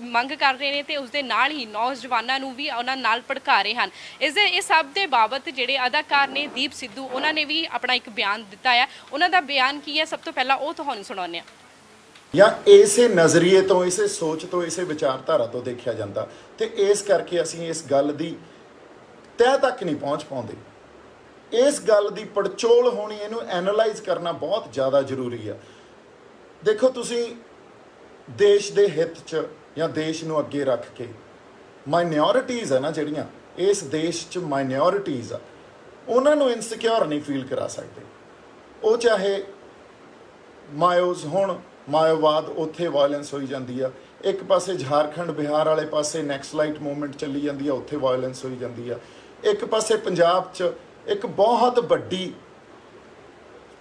ਮੰਗ ਕਰ ਰਹੇ ਨੇ, ਤੇ ਉਸ ਦੇ ਨਾਲ ਹੀ ਨੌਜਵਾਨਾਂ ਨੂੰ ਵੀ ਉਹਨਾਂ ਨਾਲ ਭੜਕਾ ਰਹੇ ਹਨ। ਇਸ ਸਭ ਦੇ ਬਾਬਤ ਜਿਹੜੇ ਅਦਾਕਾਰ ਨੇ ਦੀਪ ਸਿੱਧੂ, ਉਹਨਾਂ ਨੇ ਵੀ ਆਪਣਾ ਇੱਕ ਬਿਆਨ ਦਿੱਤਾ ਹੈ। ਉਹਨਾਂ ਦਾ ਬਿਆਨ ਕੀ ਹੈ, ਸਭ ਤੋਂ ਪਹਿਲਾਂ ਉਹ ਤੁਹਾਨੂੰ ਸੁਣਾਉਂਦੇ ਹਾਂ। ਜਾਂ ਇਸੇ ਨਜ਼ਰੀਏ ਤੋਂ, ਇਸੇ ਸੋਚ ਤੋਂ, ਇਸੇ ਵਿਚਾਰਧਾਰਾ ਤੋਂ ਦੇਖਿਆ ਜਾਂਦਾ, ਤੇ ਇਸ ਕਰਕੇ ਅਸੀਂ ਇਸ ਗੱਲ ਦੀ ਤਹਿ ਤੱਕ ਨਹੀਂ ਪਹੁੰਚ ਪਾਉਂਦੇ। ਇਸ ਗੱਲ ਦੀ ਪੜਚੋਲ ਹੋਣੀ, ਇਹਨੂੰ ਐਨਾਲਾਈਜ਼ ਕਰਨਾ ਬਹੁਤ ਜ਼ਿਆਦਾ ਜ਼ਰੂਰੀ ਆ। ਦੇਖੋ, ਤੁਸੀਂ ਦੇਸ਼ ਦੇ ਹਿੱਤ 'ਚ ਜਾਂ ਦੇਸ਼ ਨੂੰ ਅੱਗੇ ਰੱਖ ਕੇ ਮਾਈਨੋਰਿਟੀਜ਼ ਆ ਨਾ, ਜਿਹੜੀਆਂ ਇਸ ਦੇਸ਼ 'ਚ ਮਾਈਨੋਰਿਟੀਜ਼ ਆ, ਉਹਨਾਂ ਨੂੰ ਇਨਸਿਕਿਉਰ ਨਹੀਂ ਫੀਲ ਕਰਾ ਸਕਦੇ। ਉਹ ਚਾਹੇ ਮਾਇਓਜ਼ ਹੋਣ, ਮਾਇਓਵਾਦ, ਉੱਥੇ ਵਾਇਲੈਂਸ ਹੋਈ ਜਾਂਦੀ ਆ। ਇੱਕ ਪਾਸੇ ਝਾਰਖੰਡ ਬਿਹਾਰ ਵਾਲੇ ਪਾਸੇ ਨੈਕਸਲਾਈਟ ਮੂਵਮੈਂਟ ਚੱਲੀ ਜਾਂਦੀ ਆ, ਉੱਥੇ ਵਾਇਲੈਂਸ ਹੋਈ ਜਾਂਦੀ ਆ। ਇੱਕ ਪਾਸੇ ਪੰਜਾਬ 'ਚ ਇੱਕ ਬਹੁਤ ਵੱਡੀ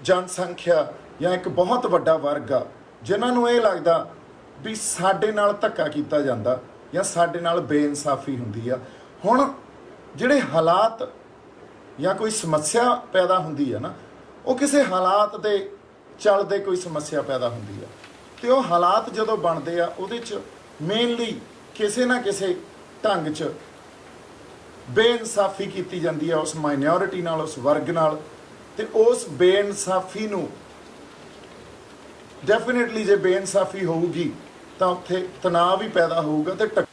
ਜਨਸੰਖਿਆ ਜਾਂ ਇੱਕ ਬਹੁਤ ਵੱਡਾ ਵਰਗ ਆ ਜਿਨ੍ਹਾਂ ਨੂੰ ਇਹ ਲੱਗਦਾ ਵੀ ਸਾਡੇ ਨਾਲ ਧੱਕਾ ਕੀਤਾ ਜਾਂਦਾ ਜਾਂ ਸਾਡੇ ਨਾਲ ਬੇਇਨਸਾਫੀ ਹੁੰਦੀ ਆ। ਹੁਣ ਜਿਹੜੇ ਹਾਲਾਤ ਜਾਂ ਕੋਈ ਸਮੱਸਿਆ ਪੈਦਾ ਹੁੰਦੀ ਆ ਨਾ, ਉਹ ਕਿਸੇ ਹਾਲਾਤ ਦੇ ਚੱਲਦੇ ਕੋਈ ਸਮੱਸਿਆ ਪੈਦਾ ਹੁੰਦੀ ਆ, ਤੇ ਉਹ ਹਾਲਾਤ ਜਦੋਂ ਬਣਦੇ ਆ ਉਹਦੇ 'ਚ ਮੇਨਲੀ ਕਿਸੇ ਨਾ ਕਿਸੇ ਢੰਗ 'ਚ ਬੇਇਨਸਾਫੀ ਕੀਤੀ ਜਾਂਦੀ ਆ ਉਸ ਮਾਈਨੋਰਿਟੀ ਨਾਲ, ਉਸ ਵਰਗ ਨਾਲ, ਤੇ ਉਸ ਬੇਇਨਸਾਫੀ ਨੂੰ ਡੈਫੀਨੇਟਲੀ ਜੇ ਬੇਇਨਸਾਫੀ ਹੋਊਗੀ ਤਾਂ ਉੱਥੇ ਤਣਾਅ ਵੀ ਪੈਦਾ ਹੋਊਗਾ ਤੇ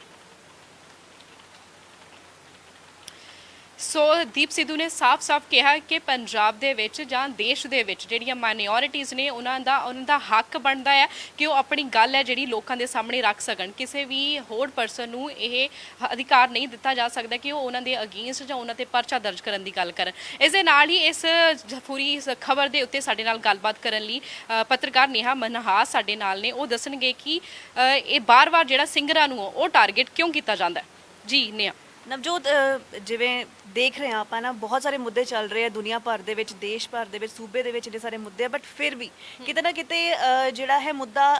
ਸੋ ਦੀਪ ਸਿੱਧੂ ਨੇ ਸਾਫ਼-ਸਾਫ਼ ਕਿਹਾ ਕਿ ਪੰਜਾਬ ਦੇ ਵਿੱਚ ਜਾਂ ਦੇਸ਼ ਦੇ ਵਿੱਚ ਜਿਹੜੀਆਂ ਮਾਈਨੋਰਿਟੀਜ਼ ਨੇ ਉਹਨਾਂ ਦਾ ਹੱਕ ਬਣਦਾ ਹੈ ਕਿ ਉਹ ਆਪਣੀ ਗੱਲ ਹੈ ਜਿਹੜੀ ਲੋਕਾਂ ਦੇ ਸਾਹਮਣੇ ਰੱਖ ਸਕਣ। ਕਿਸੇ ਵੀ ਹੋਰ ਪਰਸਨ ਨੂੰ ਇਹ ਅਧਿਕਾਰ ਨਹੀਂ ਦਿੱਤਾ ਜਾ ਸਕਦਾ ਕਿ ਉਹ ਉਹਨਾਂ ਦੇ ਅਗੇਂਸਟ ਜਾਂ ਉਹਨਾਂ ਤੇ ਪਰਚਾ ਦਰਜ ਕਰਨ ਦੀ ਗੱਲ ਕਰਨ। ਇਸ ਦੇ ਨਾਲ ਹੀ ਇਸ ਪੂਰੀ ਖਬਰ ਦੇ ਉੱਤੇ ਸਾਡੇ ਨਾਲ ਗੱਲਬਾਤ ਕਰਨ ਲਈ ਪੱਤਰਕਾਰ ਨੇਹਾ ਮਨਹਾਸ ਸਾਡੇ ਨਾਲ ਨੇ। ਉਹ ਦੱਸਣਗੇ ਕਿ ਇਹ ਬਾਰ-ਬਾਰ ਜਿਹੜਾ ਸਿੰਗਰਾਂ ਨੂੰ ਉਹ ਟਾਰਗੇਟ ਕਿਉਂ ਕੀਤਾ ਜਾਂਦਾ ਹੈ। ਜੀ ਨੇਹਾ। ਨਵਜੋਤ, ਜਿਵੇਂ ਦੇਖ ਰਹੇ ਹਾਂ ਆਪਾਂ ਨਾ, ਬਹੁਤ ਸਾਰੇ ਮੁੱਦੇ ਚੱਲ ਰਹੇ ਆ ਦੁਨੀਆ ਭਰ ਦੇ ਵਿੱਚ, ਦੇਸ਼ ਭਰ ਦੇ ਵਿੱਚ, ਸੂਬੇ ਦੇ ਵਿੱਚ ਇੰਨੇ ਸਾਰੇ ਮੁੱਦੇ ਆ, ਬਟ ਫਿਰ ਵੀ ਕਿਤੇ ਨਾ ਕਿਤੇ ਜਿਹੜਾ ਹੈ ਮੁੱਦਾ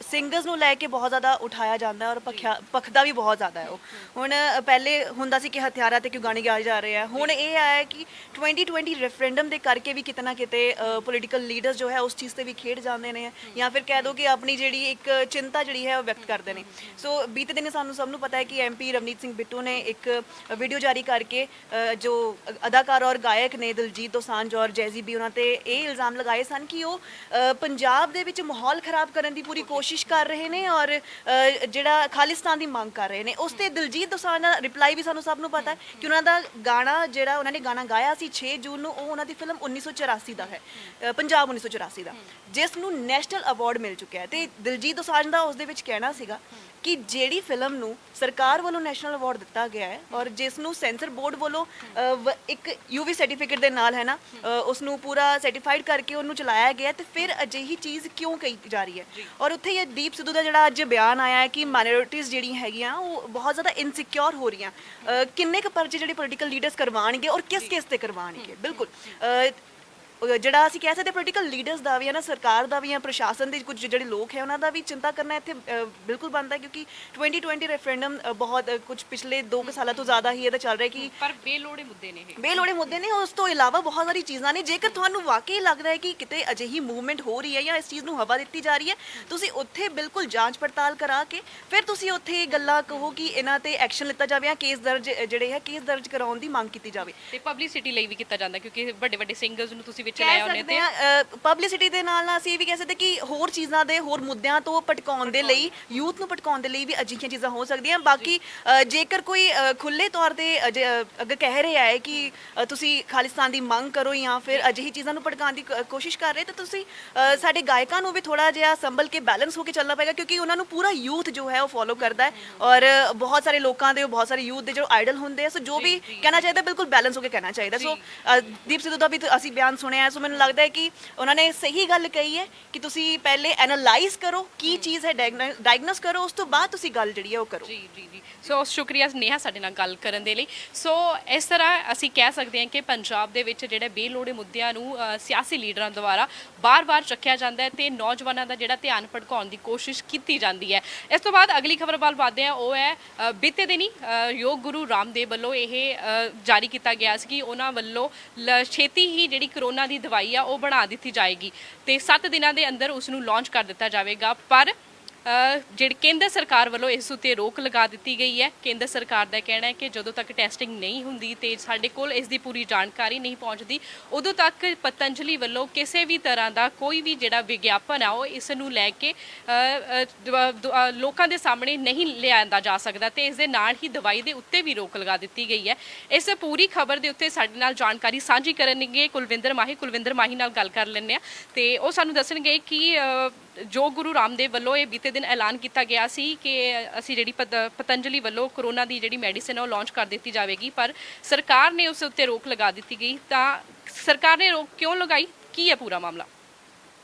ਸਿੰਗਰਸ ਨੂੰ ਲੈ ਕੇ ਬਹੁਤ ਜ਼ਿਆਦਾ ਉਠਾਇਆ ਜਾਂਦਾ ਔਰ ਪੱਖਦਾ ਵੀ ਬਹੁਤ ਜ਼ਿਆਦਾ ਹੈ। ਉਹ ਹੁਣ ਪਹਿਲੇ ਹੁੰਦਾ ਸੀ ਕਿ ਹਥਿਆਰਾਂ ਤੇ ਕਿਉਂ ਗਾਣੇ ਗਾਏ ਜਾ ਰਹੇ ਆ, ਹੁਣ ਇਹ ਆਇਆ ਕਿ 2020 ਰੈਫਰੈਂਡਮ ਦੇ ਕਰਕੇ ਵੀ ਕਿਤੇ ਨਾ ਕਿਤੇ ਪੋਲੀਟੀਕਲ ਲੀਡਰਸ ਜੋ ਹੈ ਉਸ ਚੀਜ਼ ਤੇ ਵੀ ਖੇਡ ਜਾਂਦੇ ਨੇ, ਜਾਂ ਫਿਰ ਕਹਿ ਦੋ ਕਿ ਆਪਣੀ ਜਿਹੜੀ ਇੱਕ ਚਿੰਤਾ ਜਿਹੜੀ ਹੈ ਉਹ ਵਿਅਕਤ ਕਰਦੇ ਨੇ। ਸੋ ਬੀਤੇ ਦਿਨ ਸਾਨੂੰ ਸਭ ਨੂੰ ਪਤਾ ਹੈ ਕਿ ਐਮਪੀ ਰਵਨੀਤ ਸਿੰਘ ਬਿੱਟੂ ਨੇ ਇੱਕ ਵੀਡੀਓ ਜਾਰੀ ਕਰਕੇ ਜੋ ਅਦਾਕਾਰ ਔਰ ਗਾਇਕ ਨੇ ਦਿਲਜੀਤ ਦੋਸਾਂਝ ਔਰ ਜੈਜ਼ੀ ਬੀ, ਉਹਨਾਂ ਤੇ ਇਹ ਇਲਜ਼ਾਮ ਲਗਾਏ ਸਨ ਕਿ ਉਹ ਪੰਜਾਬ ਦੇ ਵਿੱਚ ਮਾਹੌਲ ਖਰਾਬ ਕਰਨ ਦੀ ਪੂਰੀ ਕੋਸ਼ਿਸ਼ ਕਰ ਰਹੇ ਨੇ ਔਰ ਜਿਹੜਾ ਖਾਲਿਸਤਾਨ ਦੀ ਮੰਗ ਕਰ ਰਹੇ ਨੇ। ਉਸ ਤੇ ਦਿਲਜੀਤ ਦੋਸਾਂਝ ਦਾ ਰਿਪਲਾਈ ਵੀ ਸਾਨੂੰ ਸਭ ਨੂੰ ਪਤਾ ਹੈ ਕਿ ਉਹਨਾਂ ਦਾ ਗਾਣਾ ਜਿਹੜਾ ਉਹਨਾਂ ਨੇ ਗਾਣਾ ਗਾਇਆ ਸੀ 6 ਜੂਨ ਨੂੰ, ਉਹ ਉਹਨਾਂ ਦੀ ਫਿਲਮ 1984 ਦਾ ਹੈ, ਪੰਜਾਬ 1984 ਦਾ, ਜਿਸ ਨੂੰ ਨੈਸ਼ਨਲ ਅਵਾਰਡ ਮਿਲ ਚੁੱਕਿਆ ਹੈ। ਤੇ ਦਿਲਜੀਤ ਦੋਸਾਂਝ ਦਾ ਉਸ ਦੇ ਵਿੱਚ ਕਹਿਣਾ ਸੀਗਾ ਕਿ ਜਿਹੜੀ ਫਿਲਮ ਨੂੰ ਸਰਕਾਰ ਵੱਲੋਂ ਨੈਸ਼ਨਲ ਅਵਾਰਡ ਦਿੱਤਾ ਗਿਆ ਹੈ ਔਰ ਜਿਸ ਨੂੰ ਸੈਂਸਰ ਬੋਰਡ ਵੱਲੋਂ ਇੱਕ ਯੂਵੀ ਸਰਟੀਫਿਕੇਟ ਦੇ ਨਾਲ ਹੈ ਨਾ, ਉਸ ਨੂੰ ਪੂਰਾ ਸਰਟੀਫਾਈਡ ਕਰਕੇ ਉਹਨੂੰ ਚਲਾਇਆ ਗਿਆ, ਤੇ ਫਿਰ ਅਜਿਹੀ ਚੀਜ਼ ਕਿਉਂ ਕਹੀ ਜਾ ਰਹੀ ਹੈ। ਔਰ ਉੱਥੇ ਇਹ ਦੀਪ ਸਿੱਧੂ ਦਾ ਜਿਹੜਾ ਅੱਜ ਬਿਆਨ ਆਇਆ ਹੈ ਕਿ ਮਾਈਨੋਰਿਟੀਜ਼ ਜਿਹੜੀਆਂ ਹੈਗੀਆਂ ਉਹ ਬਹੁਤ ਜ਼ਿਆਦਾ ਇਨਸਿਕਿਉਰ ਹੋ ਰਹੀਆਂ। ਕਿੰਨੇ ਕੁ ਪਰਚੇ ਜਿਹੜੇ ਪੋਲੀਟੀਕਲ ਲੀਡਰਸ ਕਰਵਾਉਣਗੇ ਔਰ ਕਿਸ ਕੇਸ ਤੇ ਕਰਵਾਉਣਗੇ। ਬਿਲਕੁਲ ਜਿਹੜਾ ਅਸੀਂ ਕਹਿ ਸਕਦੇ ਪੋਲੀਟੀਕਲ ਲੀਡਰਸ ਦਾ ਵੀ ਹੈ ਨਾ, ਸਰਕਾਰ ਦਾ ਵੀ ਹੈ, ਪ੍ਰਸ਼ਾਸਨ ਦੇ ਕੁਝ ਜਿਹੜੇ ਲੋਕ ਹੈ ਉਹਨਾਂ ਦਾ ਵੀ ਚਿੰਤਾ ਕਰਨਾ ਇੱਥੇ ਬਿਲਕੁਲ ਬਣਦਾ, ਕਿਉਂਕਿ 2020 ਰੈਫਰੈਂਡਮ ਬਹੁਤ ਕੁਝ ਪਿਛਲੇ 2 ਸਾਲਾਂ ਤੋਂ ਜ਼ਿਆਦਾ ਹੀ ਇਹਦਾ ਚੱਲ ਰਿਹਾ ਕਿ ਪਰ ਬੇਲੋੜੇ ਮੁੱਦੇ ਨੇ ਇਹ, ਬੇਲੋੜੇ ਮੁੱਦੇ ਨੇ। ਉਸ ਤੋਂ ਇਲਾਵਾ ਬਹੁਤ ਸਾਰੀ ਚੀਜ਼ਾਂ ਨੇ। ਜੇਕਰ ਤੁਹਾਨੂੰ ਵਾਕਈ ਲੱਗਦਾ ਹੈ ਕਿ ਕਿਤੇ ਅਜਿਹੀ ਮੂਵਮੈਂਟ ਹੋ ਰਹੀ ਹੈ ਜਾਂ ਇਸ ਚੀਜ਼ ਨੂੰ ਹਵਾ ਦਿੱਤੀ ਜਾ ਰਹੀ ਹੈ, ਤੁਸੀਂ ਉੱਥੇ ਬਿਲਕੁਲ ਜਾਂਚ ਪੜਤਾਲ ਕਰਾ ਕੇ ਫਿਰ ਤੁਸੀਂ ਉੱਥੇ ਇਹ ਗੱਲਾਂ ਕਹੋ ਕਿ ਇਹਨਾਂ ਤੇ ਐਕਸ਼ਨ ਲਿੱਤਾ ਜਾਵੇ ਜਾਂ ਕੇਸ ਦਰਜ ਜਿਹੜੇ ਹੈ ਕੇਸ ਦਰਜ ਕਰਾਉਣ ਦੀ ਮੰਗ ਕੀਤੀ ਜਾਵੇ। ਤੇ ਪਬਲਿਸਿਟੀ ਲਈ ਵੀ ਕੀਤਾ ਜਾਂਦਾ, ਕਿਉਂਕਿ ਵੱਡੇ ਸਿੰਗਰਸ ਨੂੰ ਤੁਸੀਂ ਵਿੱਚ ਲੈ ਆਉਂਦੇ ਤੇ ਪਬਲਿਸਿਟੀ ਦੇ ਨਾਲ ਅਸੀਂ ਇਹ ਵੀ ਕਹਿ ਸਕਦੇ ਕਿ ਹੋਰ ਚੀਜ਼ਾਂ ਦੇ ਹੋਰ ਮੁੱਦਿਆਂ ਤੋਂ ਭਟਕਾਉਣ ਦੇ ਲਈ ਯੂਥ ਨੂੰ ਭਟਕਾਉਣ ਦੇ ਲਈ ਵੀ ਅਜਿਹੀਆਂ ਚੀਜ਼ਾਂ ਹੋ ਸਕਦੀਆਂ। ਬਾਕੀ ਜੇਕਰ ਕੋਈ ਖੁੱਲੇ ਤੌਰ ਤੇ ਅਗਰ ਕਹਿ ਰਿਹਾ ਹੈ ਕਿ ਤੁਸੀਂ ਖਾਲਿਸਤਾਨ ਦੀ ਮੰਗ ਕਰੋ ਜਾਂ ਫਿਰ ਅਜਿਹੀ ਚੀਜ਼ਾਂ ਨੂੰ ਭਟਕਾਉਣ ਦੀ ਕੋਸ਼ਿਸ਼ ਕਰ ਰਹੇ ਤਾਂ ਤੁਸੀਂ ਸਾਡੇ ਗਾਇਕਾਂ ਨੂੰ ਵੀ ਥੋੜਾ ਜਿਹਾ ਸੰਭਲ ਕੇ ਬੈਲੈਂਸ ਹੋ ਕੇ ਚੱਲਣਾ ਪਏਗਾ, ਕਿਉਂਕਿ ਉਹਨਾਂ ਨੂੰ ਪੂਰਾ ਯੂਥ ਜੋ ਹੈ ਉਹ ਫੋਲੋ ਕਰਦਾ ਹੈ ਔਰ ਬਹੁਤ ਸਾਰੇ ਲੋਕਾਂ ਦੇ ਬਹੁਤ ਸਾਰੇ ਯੂਥ ਦੇ ਜੋ ਆਈਡਲ ਹੁੰਦੇ ਆ। ਸੋ ਜੋ ਵੀ ਕਹਿਣਾ ਚਾਹੀਦਾ ਬਿਲਕੁਲ ਬੈਲੈਂਸ ਹੋ ਕੇ ਕਹਿਣਾ ਚਾਹੀਦਾ। ਸੋ ਦੀਪ ਸਿੱਧੂ ਦਾ ਵੀ ਅਸੀਂ ਬਿਆਨ ਸੁਣਿਆ, ਸੋ ਮੈਨੂੰ ਲੱਗਦਾ ਹੈ ਕਿ ਉਹਨਾਂ ਨੇ ਸਹੀ ਗੱਲ ਕਹੀ ਹੈ ਕਿ ਤੁਸੀਂ ਪਹਿਲੇ ਐਨਾਲਾਈਜ਼ ਕਰੋ ਕੀ ਚੀਜ਼ ਹੈ, ਡਾਇਗਨੋਸ ਕਰੋ, ਉਸ ਤੋਂ ਬਾਅਦ ਤੁਸੀਂ ਗੱਲ ਜਿਹੜੀ ਹੈ ਉਹ ਕਰੋ। ਜੀ ਜੀ ਜੀ। ਸੋ ਸ਼ੁਕਰੀਆ ਨੇਹਾ ਸਾਡੇ ਨਾਲ ਗੱਲ ਕਰਨ ਦੇ ਲਈ। ਸੋ ਇਸ ਤਰ੍ਹਾਂ ਅਸੀਂ ਕਹਿ ਸਕਦੇ ਹਾਂ ਕਿ ਪੰਜਾਬ ਦੇ ਵਿੱਚ ਜਿਹੜੇ ਬੇਲੋੜੇ ਮੁੱਦਿਆਂ ਨੂੰ ਸਿਆਸੀ ਲੀਡਰਾਂ ਦੁਆਰਾ ਬਾਰ-ਬਾਰ ਚੱਕਿਆ ਜਾਂਦਾ ਹੈ ਤੇ ਨੌਜਵਾਨਾਂ ਦਾ ਜਿਹੜਾ ਧਿਆਨ ਭਟਕਾਉਣ ਦੀ ਕੋਸ਼ਿਸ਼ ਕੀਤੀ ਜਾਂਦੀ ਹੈ। ਇਸ ਤੋਂ ਬਾਅਦ ਅਗਲੀ ਖਬਰ ਵੱਲ ਵਧਦੇ ਹਾਂ, ਉਹ ਹੈ ਬੀਤੇ ਦਿਨੀ ਯੋਗ ਗੁਰੂ ਰਾਮਦੇਵ ਵੱਲੋਂ ਇਹ ਜਾਰੀ ਕੀਤਾ ਗਿਆ ਸੀ ਕਿ ਉਹਨਾਂ ਵੱਲੋਂ ਛੇਤੀ ਹੀ ਜਿਹੜੀ ਕਰੋਨਾ ਦੀ ਦਵਾਈ ਆ ਉਹ ਬਣਾ ਦਿੱਤੀ ਜਾਏਗੀ ਤੇ 7 ਦਿਨਾਂ ਦੇ ਅੰਦਰ ਉਸ ਨੂੰ ਲਾਂਚ ਕਰ ਦਿੱਤਾ ਜਾਵੇਗਾ। ਪਰ ਜਿਹੜੀ ਕੇਂਦਰ ਸਰਕਾਰ ਵੱਲੋਂ ਇਸ ਉੱਤੇ ਰੋਕ ਲਗਾ ਦਿੱਤੀ ਗਈ ਹੈ। ਕੇਂਦਰ ਸਰਕਾਰ ਦਾ ਕਹਿਣਾ ਹੈ ਕਿ ਜਦੋਂ ਤੱਕ ਟੈਸਟਿੰਗ ਨਹੀਂ ਹੁੰਦੀ ਤੇ ਸਾਡੇ ਕੋਲ ਇਸ ਦੀ ਪੂਰੀ ਜਾਣਕਾਰੀ ਨਹੀਂ ਪਹੁੰਚਦੀ, ਉਦੋਂ ਤੱਕ ਪਤੰਜਲੀ ਵੱਲੋਂ ਕਿਸੇ ਵੀ ਤਰ੍ਹਾਂ ਦਾ ਕੋਈ ਵੀ ਜਿਹੜਾ ਵਿਗਿਆਪਨ ਆ ਉਹ ਇਸ ਨੂੰ ਲੈ ਕੇ ਲੋਕਾਂ ਦੇ ਸਾਹਮਣੇ ਨਹੀਂ ਲਿਆਂਦਾ ਜਾ ਸਕਦਾ ਤੇ ਇਸ ਦੇ ਨਾਲ ਹੀ ਦਵਾਈ ਦੇ ਉੱਤੇ ਵੀ ਰੋਕ ਲਗਾ ਦਿੱਤੀ ਗਈ ਹੈ। ਇਸ ਪੂਰੀ ਖਬਰ ਦੇ ਉੱਤੇ ਸਾਡੇ ਨਾਲ ਜਾਣਕਾਰੀ ਸਾਂਝੀ ਕਰਨਗੇ ਕੁਲਵਿੰਦਰ ਮਾਹੀ ਨਾਲ ਗੱਲ ਕਰ ਲੈਂਦੇ ਆ ਤੇ ਉਹ ਸਾਨੂੰ ਦੱਸਣਗੇ ਕਿ ਜੋ ਗੁਰੂ ਰਾਮਦੇਵ ਵੱਲੋਂ ਇਹ ਬੀਤੇ ਦਿਨ ਐਲਾਨ ਕੀਤਾ ਗਿਆ ਸੀ ਕਿ ਅਸੀਂ ਜਿਹੜੀ ਪਤੰਜਲੀ ਵੱਲੋਂ ਕਰੋਨਾ ਦੀ ਜਿਹੜੀ ਮੈਡੀਸਿਨ ਉਹ ਲਾਂਚ ਕਰ ਦਿੱਤੀ ਜਾਵੇਗੀ, ਪਰ ਸਰਕਾਰ ਨੇ ਉਸ ਉੱਤੇ ਰੋਕ ਲਗਾ ਦਿੱਤੀ ਗਈ। ਤਾਂ ਸਰਕਾਰ ਨੇ ਰੋਕ ਕਿਉਂ ਲਗਾਈ, ਕੀ ਹੈ ਪੂਰਾ ਮਾਮਲਾ?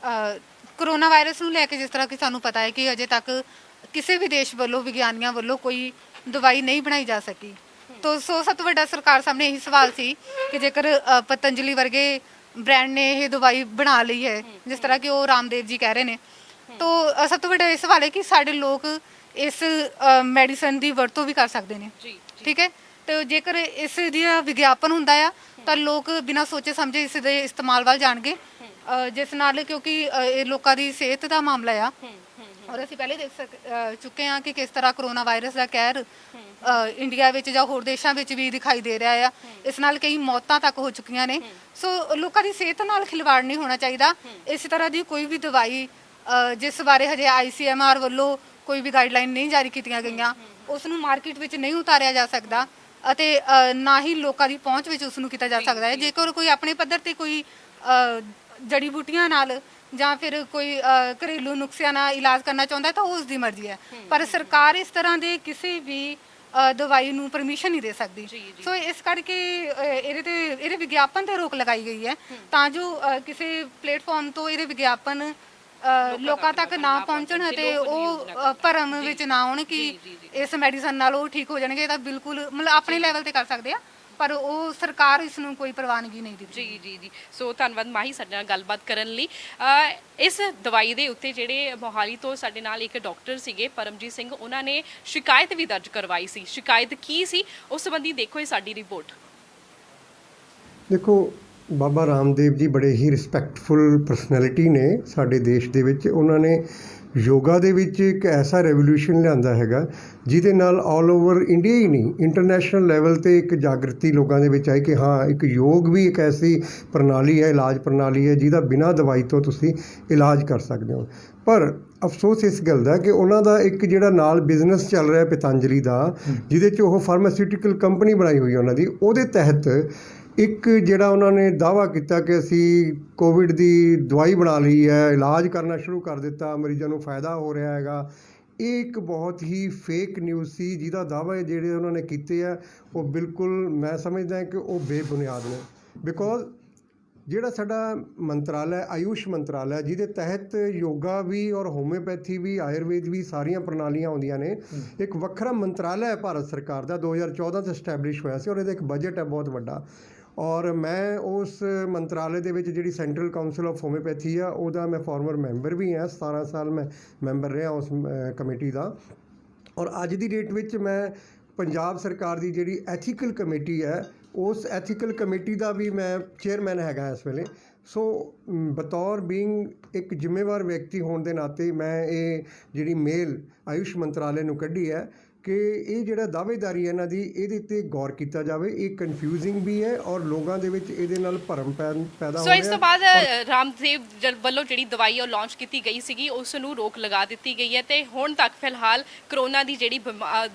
ਕਰੋਨਾ ਵਾਇਰਸ ਨੂੰ ਲੈ ਕੇ ਜਿਸ ਤਰ੍ਹਾਂ ਕਿ ਸਾਨੂੰ ਪਤਾ ਹੈ ਕਿ ਅਜੇ ਤੱਕ ਕਿਸੇ ਵੀ ਦੇਸ਼ ਵੱਲੋਂ ਵਿਗਿਆਨੀਆਂ ਵੱਲੋਂ ਕੋਈ ਦਵਾਈ ਨਹੀਂ ਬਣਾਈ ਜਾ ਸਕੀ। ਤਾਂ ਸਭ ਤੋਂ ਵੱਡਾ ਸਰਕਾਰ ਸਾਹਮਣੇ ਇਹੀ ਸਵਾਲ ਸੀ ਕਿ ਜੇਕਰ ਪਤੰਜਲੀ ਵਰਗੇ ਬ੍ਰਾਂਡ ਨੇ ਇਹ ਦਵਾਈ ਬਣਾ ਲਈ ਹੈ ਜਿਸ ਤਰ੍ਹਾਂ ਕਿ ਉਹ ਰਾਮਦੇਵ ਜੀ ਕਹਿ ਰਹੇ ਨੇ, ਤਾਂ ਸਭ ਤੋਂ ਵੱਡਾ ਇਹ ਸਵਾਲ ਹੈ ਕਿ ਸਾਡੇ ਲੋਕ ਇਸ ਮੈਡੀਸਨ ਦੀ ਵਰਤੋਂ ਵੀ ਕਰ ਸਕਦੇ ਨੇ। ਠੀਕ ਹੈ, ਤੇ ਜੇਕਰ ਇਸ ਦਾ ਵਿਗਿਆਪਨ ਹੁੰਦਾ ਆ ਤਾਂ ਲੋਕ ਬਿਨਾਂ ਸੋਚੇ ਸਮਝੇ ਇਸ ਦੇ ਇਸਤੇਮਾਲ ਵੱਲ ਜਾਣਗੇ, ਜਿਸ ਨਾਲ ਕਿਉਂਕਿ ਇਹ ਲੋਕਾਂ ਦੀ ਸਿਹਤ ਦਾ ਮਾਮਲਾ ਆ ਔਰ ਅਸੀਂ ਪਹਿਲੇ ਦੇਖ ਚੁੱਕੇ ਹਾਂ ਕਿ ਕਿਸ ਤਰ੍ਹਾਂ ਕਰੋਨਾ ਵਾਇਰਸ ਦਾ ਕਹਿਰ ਇੰਡੀਆ ਵਿੱਚ ਜਾਂ ਹੋਰ ਦੇਸ਼ਾਂ ਵਿੱਚ ਵੀ ਦਿਖਾਈ ਦੇ ਰਿਹਾ ਆ। ਇਸ ਨਾਲ ਕਈ ਮੌਤਾਂ ਤੱਕ ਹੋ ਚੁੱਕੀਆਂ ਨੇ। ਸੋ ਲੋਕਾਂ ਦੀ ਸਿਹਤ ਨਾਲ ਖਿਲਵਾੜ ਨਹੀਂ ਹੋਣਾ ਚਾਹੀਦਾ। ਇਸ ਤਰ੍ਹਾਂ ਦੀ ਕੋਈ ਵੀ ਦਵਾਈ ਜਿਸ ਬਾਰੇ ਹਜੇ ICMR ਵੱਲੋਂ ਕੋਈ ਵੀ ਗਾਈਡਲਾਈਨ ਨਹੀਂ ਜਾਰੀ ਕੀਤੀਆਂ ਗਈਆਂ, ਉਸ ਨੂੰ ਮਾਰਕੀਟ ਵਿੱਚ ਨਹੀਂ ਉਤਾਰਿਆ ਜਾ ਸਕਦਾ ਅਤੇ ਨਾ ਹੀ ਲੋਕਾਂ ਦੀ ਪਹੁੰਚ ਵਿੱਚ ਉਸ ਨੂੰ ਕੀਤਾ ਜਾ ਸਕਦਾ ਹੈ। ਜੇਕਰ ਕੋਈ ਆਪਣੇ ਪੱਧਰ ਤੇ ਕੋਈ ਜੜੀ ਬੂਟੀਆਂ ਨਾਲ ਜਾਂ ਫਿਰ ਕੋਈ ਘਰੇਲੂ ਨੁਸਖਿਆਂ ਨਾਲ ਇਲਾਜ ਕਰਨਾ ਚਾਹੁੰਦਾ ਤਾਂ ਉਹ ਉਸ ਦੀ ਮਰਜ਼ੀ ਹੈ, ਪਰ ਸਰਕਾਰ ਇਸ ਤਰ੍ਹਾਂ ਦੇ ਕਿਸੇ ਵੀ ਦਵਾਈ ਨੂੰ ਪਰਮਿਸ਼ਨ ਨਹੀਂ ਦੇ ਸਕਦੀ। ਸੋ ਇਸ ਕਰਕੇ ਇਹਦੇ ਵਿਗਿਆਪਨ ਤੇ ਰੋਕ ਲਗਾਈ ਗਈ ਹੈ ਤਾਂ ਜੋ ਕਿਸੇ ਪਲੇਟਫਾਰਮ ਤੋਂ ਇਹਦੇ ਵਿਗਿਆਪਨ ਲੋਕਾਂ ਤੱਕ ਨਾ ਪਹੁੰਚਣ ਅਤੇ ਉਹ ਭਰਮ ਵਿੱਚ ਨਾ ਆਉਣ ਕਿ ਇਸ ਮੈਡੀਸਨ ਨਾਲ ਉਹ ਠੀਕ ਹੋ ਜਾਣਗੇ। ਤਾਂ ਬਿਲਕੁਲ ਮਤਲਬ ਆਪਣੇ ਲੈਵਲ ਤੇ ਕਰ ਸਕਦੇ ਆ, ਪਰ ਉਹ ਸਰਕਾਰ ਇਸ ਨੂੰ ਕੋਈ ਪ੍ਰਵਾਨਗੀ ਨਹੀਂ ਦਿੰਦੀ। ਜੀ ਜੀ ਜੀ। ਸੋ ਧੰਨਵਾਦ ਮਾਹੀ ਸਾਡੇ ਨਾਲ ਗੱਲਬਾਤ ਕਰਨ ਲਈ। ਇਸ ਦਵਾਈ ਦੇ ਉੱਤੇ ਜਿਹੜੇ ਮੋਹਾਲੀ ਤੋਂ ਸਾਡੇ ਨਾਲ ਇੱਕ ਡਾਕਟਰ ਸੀਗੇ ਪਰਮਜੀਤ ਸਿੰਘ, ਉਹਨਾਂ ਨੇ ਸ਼ਿਕਾਇਤ ਵੀ ਦਰਜ ਕਰਵਾਈ ਸੀ। ਸ਼ਿਕਾਇਤ ਕੀ ਸੀ ਉਸ ਸੰਬੰਧੀ ਦੇਖੋ ਇਹ ਸਾਡੀ ਰਿਪੋਰਟ। ਦੇਖੋ, ਬਾਬਾ ਰਾਮਦੇਵ ਜੀ ਬੜੇ ਹੀ ਰਿਸਪੈਕਟਫੁਲ ਪਰਸਨੈਲਿਟੀ ਨੇ ਸਾਡੇ ਦੇਸ਼ ਦੇ ਵਿੱਚ। ਉਹਨਾਂ ਨੇ ਯੋਗਾ ਦੇ ਵਿੱਚ ਇੱਕ ਐਸਾ ਰੈਵੋਲੂਸ਼ਨ ਲਿਆਂਦਾ ਹੈਗਾ ਜਿਹਦੇ ਨਾਲ ਆਲ ਓਵਰ ਇੰਡੀਆ ਹੀ ਨਹੀਂ ਇੰਟਰਨੈਸ਼ਨਲ ਲੈਵਲ 'ਤੇ ਇੱਕ ਜਾਗਰਤੀ ਲੋਕਾਂ ਦੇ ਵਿੱਚ ਆਈ ਕਿ ਹਾਂ, ਇੱਕ ਯੋਗ ਵੀ ਇੱਕ ਐਸੀ ਪ੍ਰਣਾਲੀ ਹੈ, ਇਲਾਜ ਪ੍ਰਣਾਲੀ ਹੈ ਜਿਹਦਾ ਬਿਨਾਂ ਦਵਾਈ ਤੋਂ ਤੁਸੀਂ ਇਲਾਜ ਕਰ ਸਕਦੇ ਹੋ। ਪਰ ਅਫਸੋਸ ਇਸ ਗੱਲ ਦਾ ਕਿ ਉਹਨਾਂ ਦਾ ਇੱਕ ਜਿਹੜਾ ਨਾਲ ਬਿਜ਼ਨਸ ਚੱਲ ਰਿਹਾ ਪਤੰਜਲੀ ਦਾ, ਜਿਹਦੇ 'ਚ ਉਹ ਫਾਰਮਾਸਿਊਟੀਕਲ ਕੰਪਨੀ ਬਣਾਈ ਹੋਈ ਹੈ ਉਹਨਾਂ ਦੀ, ਉਹਦੇ ਤਹਿਤ ਇੱਕ ਜਿਹੜਾ ਉਹਨਾਂ ਨੇ ਦਾਅਵਾ ਕੀਤਾ ਕਿ ਅਸੀਂ ਕੋਵਿਡ ਦੀ ਦਵਾਈ ਬਣਾ ਲਈ ਹੈ, ਇਲਾਜ ਕਰਨਾ ਸ਼ੁਰੂ ਕਰ ਦਿੱਤਾ, ਮਰੀਜ਼ਾਂ ਨੂੰ ਫਾਇਦਾ ਹੋ ਰਿਹਾ ਹੈਗਾ। ਇਹ ਇੱਕ ਬਹੁਤ ਹੀ ਫੇਕ ਨਿਊਜ਼ ਸੀ ਜਿਹਦਾ ਦਾਅਵੇ ਜਿਹੜੇ ਉਹਨਾਂ ਨੇ ਕੀਤੇ ਆ ਉਹ ਬਿਲਕੁਲ ਮੈਂ ਸਮਝਦਾ ਕਿ ਉਹ ਬੇਬੁਨਿਆਦ ਨੇ। ਬਿਕੋਜ਼ ਜਿਹੜਾ ਸਾਡਾ ਮੰਤਰਾਲਾ ਆਯੂਸ਼ ਮੰਤਰਾਲਾ ਜਿਹਦੇ ਤਹਿਤ ਯੋਗਾ ਵੀ ਔਰ ਹੋਮਿਓਪੈਥੀ ਵੀ ਆਯੁਰਵੇਦ ਵੀ ਸਾਰੀਆਂ ਪ੍ਰਣਾਲੀਆਂ ਆਉਂਦੀਆਂ ਨੇ, ਇੱਕ ਵੱਖਰਾ ਮੰਤਰਾਲਾ ਹੈ ਭਾਰਤ ਸਰਕਾਰ ਦਾ 2014 'ਚ ਐਸਟੈਬਲਿਸ਼ ਹੋਇਆ ਸੀ ਔਰ ਇਹਦਾ ਇੱਕ ਬਜਟ ਹੈ ਬਹੁਤ ਵੱਡਾ। ਔਰ ਮੈਂ ਉਸ ਮੰਤਰਾਲੇ ਦੇ ਵਿੱਚ ਜਿਹੜੀ ਸੈਂਟਰਲ ਕਾਉਂਸਲ ਆਫ ਹੋਮਿਓਪੈਥੀ ਆ ਉਹਦਾ ਮੈਂ ਫਾਰਮਰ ਮੈਂਬਰ ਵੀ ਹਾਂ। 17 ਸਾਲ ਮੈਂ ਮੈਂਬਰ ਰਿਹਾ ਉਸ ਕਮੇਟੀ ਦਾ। ਔਰ ਅੱਜ ਦੀ ਡੇਟ ਵਿੱਚ ਮੈਂ ਪੰਜਾਬ ਸਰਕਾਰ ਦੀ ਜਿਹੜੀ ਐਥੀਕਲ ਕਮੇਟੀ ਹੈ ਉਸ ਐਥੀਕਲ ਕਮੇਟੀ ਦਾ ਵੀ ਮੈਂ ਚੇਅਰਮੈਨ ਹੈਗਾ ਇਸ ਵੇਲੇ। ਸੋ ਬਤੌਰ ਬੀਇੰਗ ਇੱਕ ਜ਼ਿੰਮੇਵਾਰ ਵਿਅਕਤੀ ਹੋਣ ਦੇ ਨਾਤੇ ਮੈਂ ਇਹ ਜਿਹੜੀ ਮੇਲ ਆਯੁਸ਼ ਮੰਤਰਾਲੇ ਨੂੰ ਕੱਢੀ ਹੈ, ਕਿ ਇਹ ਜਿਹੜਾ ਦਾਅਵੇਦਾਰੀ ਹੈ ਇਹਨਾਂ ਦੀ, ਇਹਦੇ ਤੇ ਗੌਰ ਕੀਤਾ ਜਾਵੇ। ਇਹ ਕਨਫਿਊਜ਼ਿੰਗ ਵੀ ਹੈ ਔਰ ਲੋਕਾਂ ਦੇ ਵਿੱਚ ਇਹਦੇ ਨਾਲ ਭਰਮ ਪੈਦਾ ਹੋ ਸੋ ਰਿਹਾ। ਇਸ ਤੋਂ ਬਾਅਦ ਰਾਮਦੇਵ ਵੱਲੋਂ ਜਿਹੜੀ ਦਵਾਈ ਉਹ ਲਾਂਚ ਕੀਤੀ ਗਈ ਸੀਗੀ ਉਸ ਨੂੰ ਰੋਕ ਲਗਾ ਦਿੱਤੀ ਗਈ ਹੈ ਤੇ ਹੁਣ ਤੱਕ ਫਿਲਹਾਲ ਕਰੋਨਾ ਦੀ ਜਿਹੜੀ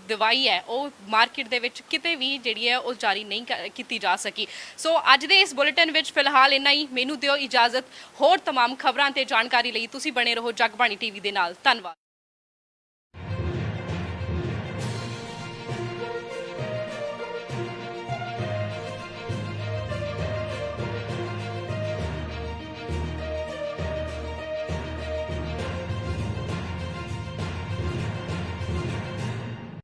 ਦਵਾਈ ਹੈ ਉਹ ਮਾਰਕੀਟ ਦੇ ਵਿੱਚ ਕਿਤੇ ਵੀ ਜਿਹੜੀ ਹੈ ਉਹ ਜਾਰੀ ਨਹੀਂ ਕੀਤੀ ਜਾ ਸਕੀ। ਸੋ ਅੱਜ ਦੇ ਇਸ ਬੁਲੇਟਿਨ ਵਿੱਚ ਫਿਲਹਾਲ ਇੰਨਾ ਹੀ। ਮੈਨੂੰ ਦਿਓ ਇਜਾਜ਼ਤ। ਹੋਰ तमाम ਖਬਰਾਂ ਤੇ ਜਾਣਕਾਰੀ ਲਈ ਤੁਸੀਂ ਬਣੇ ਰਹੋ ਜਗਬਾਣੀ ਟੀਵੀ ਦੇ ਨਾਲ। ਧੰਨਵਾਦ।